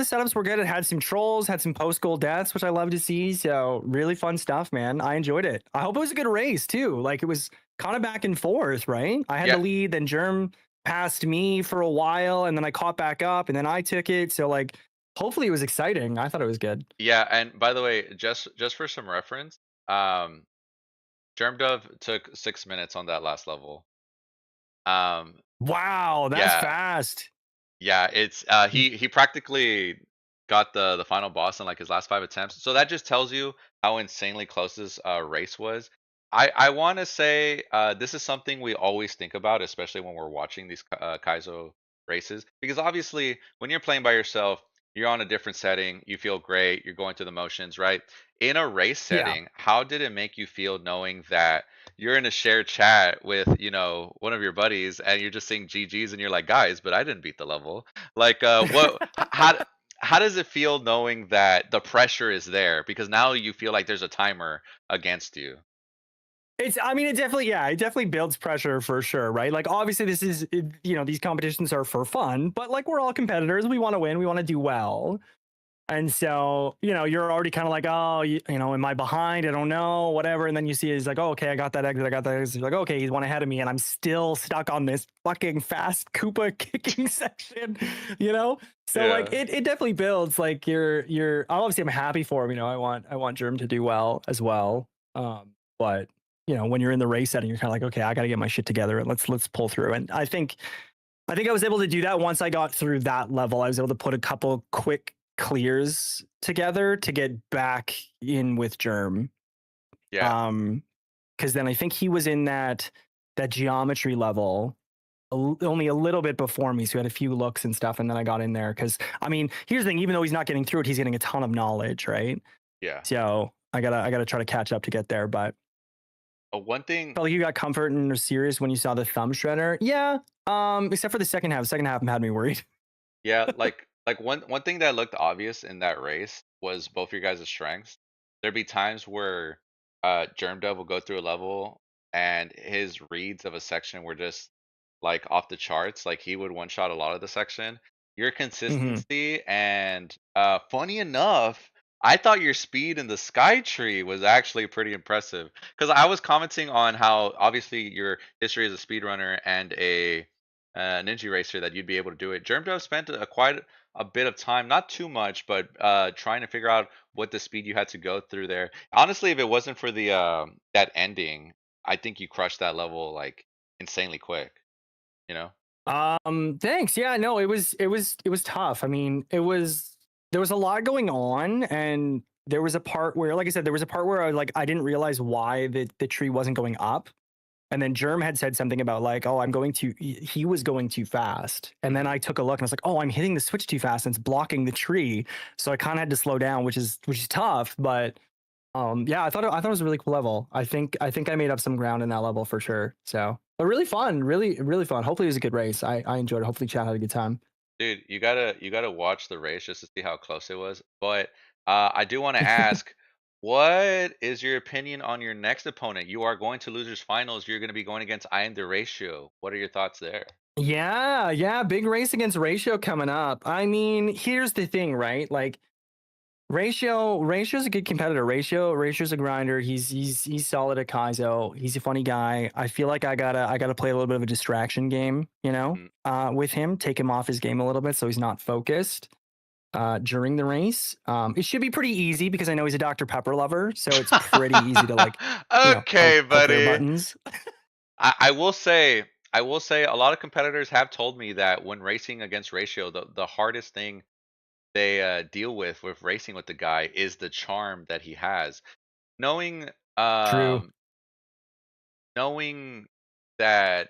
Speaker 2: setups were good. It had some trolls, had some post goal deaths, which I love to see. So really fun stuff, man. I enjoyed it. I hope it was a good race too. Like it was kind of back and forth, right? I had
Speaker 1: Yeah,
Speaker 2: the lead, then Germ passed me for a while, and then I caught back up, and then I took it. So like, hopefully it was exciting. I thought it was good.
Speaker 1: yeah. And by the way, just for some reference, um, Germdove took 6 minutes on that last level. Um,
Speaker 2: Wow, that's
Speaker 1: yeah,
Speaker 2: fast.
Speaker 1: yeah, it's he practically got the final boss in like his last 5 attempts. So that just tells you how insanely close this race was. I want to say this is something we always think about, especially when we're watching these Kaizo races, because obviously when you're playing by yourself, you're on a different setting, you feel great, you're going through the motions, right? In a race
Speaker 2: Yeah.
Speaker 1: setting, how did it make you feel knowing that you're in a shared chat with one of your buddies and you're just saying GG's and you're like, guys, but I didn't beat the level. Like how does it feel knowing that the pressure is there because now you feel like there's a timer against you?
Speaker 2: I mean, it definitely, yeah, it definitely builds pressure for sure, right? Like, obviously, these competitions are for fun, but like, we're all competitors. We want to win. We want to do well. And so, you're already kind of like, oh, am I behind? I don't know, whatever. And then you see he's like, oh, okay, I got that exit. I got that exit. You're like, okay, he's one ahead of me. And I'm still stuck on this fucking fast Koopa kicking section, you know? So like
Speaker 1: Yeah.
Speaker 2: it definitely builds like obviously I'm happy for him. I want Germ to do well as well. But when you're in the race setting, you're kind of like, okay, I got to get my shit together and let's pull through. And I think I was able to do that once I got through that level. I was able to put a couple quick clears together to get back in with Germ.
Speaker 1: Yeah.
Speaker 2: Because then I think he was in that geometry level only a little bit before me, so he had a few looks and stuff, and then I got in there. Because I mean, here's the thing: even though he's not getting through it, he's getting a ton of knowledge, right?
Speaker 1: Yeah.
Speaker 2: So I gotta try to catch up to get there. But
Speaker 1: One thing.
Speaker 2: felt like you got comfort and were serious when you saw the thumb shredder. Yeah. Except for the second half. The second half had me worried.
Speaker 1: Yeah, like one thing that looked obvious in that race was both your guys' strengths. There'd be times where Germdove will go through a level and his reads of a section were just like off the charts. Like he would one shot a lot of the section. Your
Speaker 2: Hmm.
Speaker 1: consistency and funny enough, I thought your speed in the sky tree was actually pretty impressive. Because I was commenting on how obviously your history as a speedrunner and a ninja racer that you'd be able to do it. Germdove spent quite a bit of time, not too much, but trying to figure out what the speed you had to go through there. Honestly, if it wasn't for the that ending, I think you crushed that level like insanely quick. You know?
Speaker 2: Thanks. Yeah, no, it was tough. I mean, there was a lot going on, and there was a part where, like I said, there was a part where I didn't realize why the tree wasn't going up. And then Germ had said something about like, oh, he was going too fast. And then
Speaker 1: Hmm.
Speaker 2: I took a look and I was like, oh, I'm hitting the switch too fast and it's blocking the tree. So I kind of had to slow down, which is tough, but yeah, I thought it was a really cool level. I think I made up some ground in that level for sure. So, but really fun, really really fun. Hopefully it was a good race. I enjoyed it. Hopefully Chad had a good time.
Speaker 1: Dude, you gotta watch the race just to see how close it was. But I do want to ask, what is your opinion on your next opponent? You are going to losers finals. You're going to be going against I am the ratio. What are your thoughts there?
Speaker 2: Yeah, yeah, big race against Ratio coming up. I mean, here's the thing, right? Like Ratio's a good competitor. Ratio's a grinder. He's solid at Kaizo. He's a funny guy. I feel like I gotta play a little bit of a distraction game,
Speaker 1: Mhm.
Speaker 2: with him, take him off his game a little bit so he's not focused during the race. It should be pretty easy because I know he's a Dr. Pepper lover, so it's pretty easy to like,
Speaker 1: Okay,
Speaker 2: poke their
Speaker 1: buddy.
Speaker 2: buttons.
Speaker 1: I will say a lot of competitors have told me that when racing against Ratio, the hardest thing they deal with racing with the guy is the charm that he has. Knowing
Speaker 2: True.
Speaker 1: um knowing that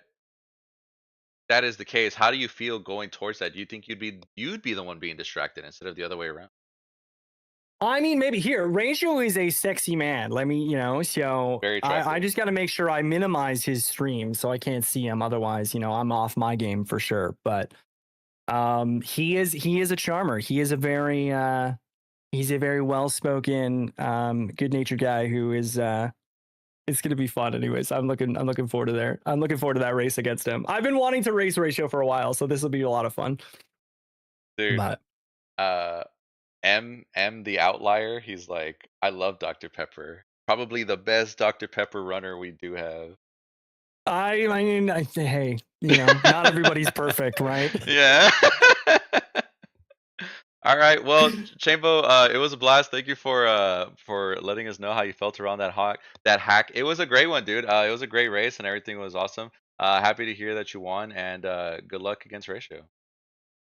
Speaker 1: that is the case, how do you feel going towards that? Do you think you'd be the one being distracted instead of the other way around?
Speaker 2: I mean, maybe here, Ratio is a sexy man. So
Speaker 1: Very
Speaker 2: I
Speaker 1: attractive.
Speaker 2: just got to make sure I minimize his stream so I can't see him. Otherwise, I'm off my game for sure. But he is a charmer. He's a very well spoken, good natured guy who is. It's gonna be fun, anyways. I'm looking forward to there. I'm looking forward to that race against him. I've been wanting to race Ratio for a while, so this will be a lot of fun.
Speaker 1: Dude,
Speaker 2: But
Speaker 1: uh M the outlier, he's like, I love Dr. Pepper. Probably the best Dr. Pepper runner we do have.
Speaker 2: I mean, hey, not everybody's perfect, right?
Speaker 1: Yeah. All right. Well, Chambo, it was a blast. Thank you for letting us know how you felt around that hack. It was a great one, dude. It was a great race and everything was awesome. Happy to hear that you won and good luck against Ratio.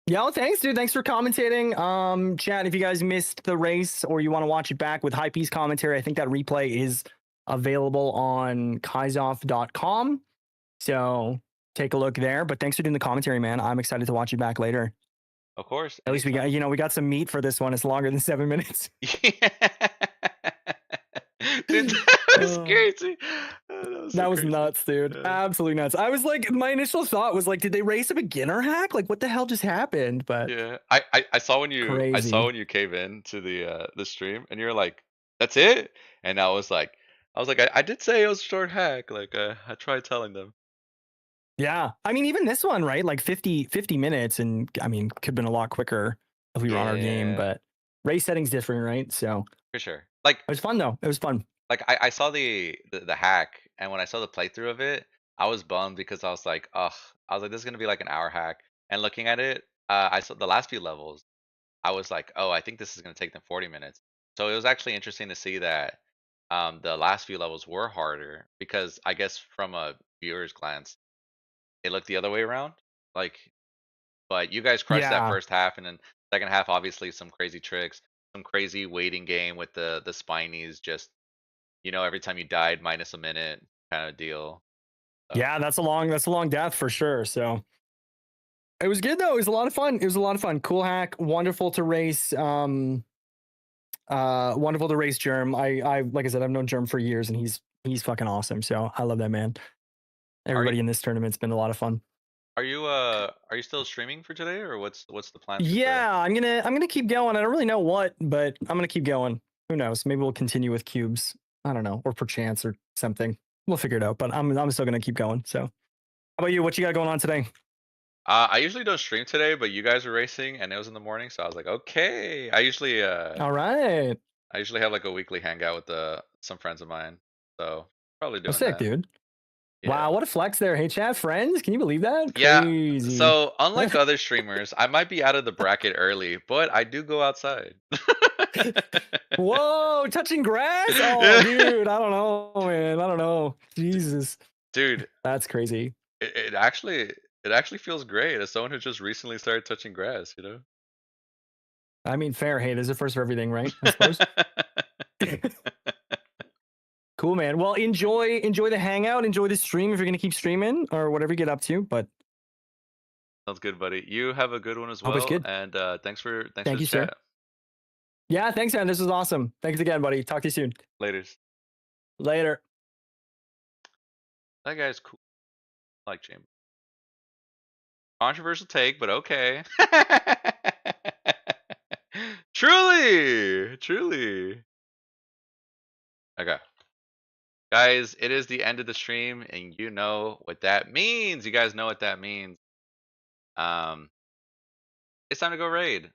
Speaker 2: Yeah, well, thanks, dude. Thanks for commentating. Chat, if you guys missed the race or you want to watch it back with Hypebeast commentary, I think that replay is available on Kaizoff.com. So take a look there. But thanks for doing the commentary, man. I'm excited to watch it back later.
Speaker 1: Of course,
Speaker 2: At least we got,
Speaker 1: anytime.
Speaker 2: we got some meat for this one. It's longer than 7 minutes.
Speaker 1: Yeah. Dude, that was
Speaker 2: Uh,
Speaker 1: crazy. That was so
Speaker 2: that was
Speaker 1: crazy.
Speaker 2: nuts, dude. Absolutely nuts. I was like, my initial thought was like, did they race a beginner hack? Like, what the hell just happened? But
Speaker 1: Yeah, I saw when you
Speaker 2: crazy.
Speaker 1: came in to the stream and you're like, "That's it," and I was like, I was like, I did say it was a short hack. Like, I tried telling them.
Speaker 2: Yeah. I mean, even this one, right? Like 50 minutes. And I mean, could have been a lot quicker if we were on our game,
Speaker 1: Yeah,
Speaker 2: but race setting's different, right? So
Speaker 1: for sure. Like,
Speaker 2: it was fun though. It was fun.
Speaker 1: I saw the hack, and when I saw the playthrough of it, I was bummed because I was like, ugh. I was like, this is gonna be like an hour hack. And looking at it, I saw the last few levels. I was like, oh, I think this is gonna take them 40 minutes. So it was actually interesting to see that the last few levels were harder because I guess from a viewer's glance, it looked the other way around. Like, but you guys crushed that
Speaker 2: Yeah.
Speaker 1: first half, and then second half, obviously some crazy tricks, some crazy waiting game with the spinies, just every time you died minus a minute kind of deal. So
Speaker 2: Yeah. That's a long death for sure. So it was good though. It was a lot of fun. It was a lot of fun. Cool hack. Wonderful to race. Wonderful to race Germ. Like I said, I've known Germ for years and he's fucking awesome. So I love that man.
Speaker 1: are you
Speaker 2: Everybody in this tournament's been a lot of fun.
Speaker 1: are you still streaming for today, or what's the plans for today?
Speaker 2: Yeah, I'm gonna keep going. I don't really know what, but I'm gonna keep going. Who knows? Maybe we'll continue with cubes. I don't know, or perchance or something. We'll figure it out. But I'm still gonna keep going. So, how about you? What you got going on today?
Speaker 1: I usually don't stream today, but you guys were racing and it was in the morning, so I was like, okay.
Speaker 2: All right.
Speaker 1: I usually have like a weekly hangout with some friends of mine, so probably
Speaker 2: Oh,
Speaker 1: doing
Speaker 2: sick,
Speaker 1: that.
Speaker 2: dude.
Speaker 1: Yeah.
Speaker 2: Wow, what a flex there. Hey, chat friends. Can you believe that?
Speaker 1: Yeah.
Speaker 2: Crazy.
Speaker 1: So unlike other streamers, I might be out of the bracket early, but I do go outside.
Speaker 2: Whoa, touching grass? Oh, dude, I don't know, man. I don't know. Jesus,
Speaker 1: Dude,
Speaker 2: that's crazy.
Speaker 1: it actually feels great as someone who just recently started touching grass, you know?
Speaker 2: I mean, fair. Hey, there's a first for everything, right? I suppose. Cool, man. Well, enjoy the hangout, enjoy the stream if you're gonna keep streaming or whatever you get up to. But
Speaker 1: Sounds good, buddy. You have a good one as
Speaker 2: I hope it's
Speaker 1: well,
Speaker 2: good.
Speaker 1: and thanks for
Speaker 2: Thank
Speaker 1: the
Speaker 2: you, sir.
Speaker 1: chat.
Speaker 2: Yeah, thanks, man. This was awesome. Thanks again, buddy. Talk to you soon.
Speaker 1: Laters.
Speaker 2: Later.
Speaker 1: That guy's cool. I like Chambo. Controversial take, but okay. Truly, truly. Okay. Guys, it is the end of the stream, and you know what that means. You guys know what that means. Um, it's time to go raid.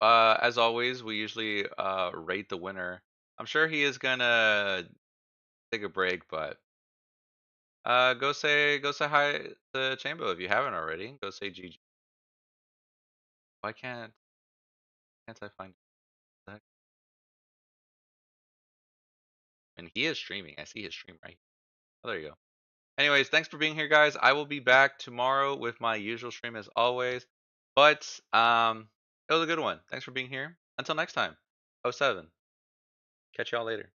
Speaker 1: As always, we usually rate the winner. I'm sure he is gonna take a break, but go say hi to Chambo if you haven't already. Go say GG. Why can't I find that? And he is streaming. I see his stream right here. Oh, there you go. Anyways, thanks for being here, guys. I will be back tomorrow with my usual stream as always. But it was a good one. Thanks for being here. Until next time. Oh 07. Catch y'all later.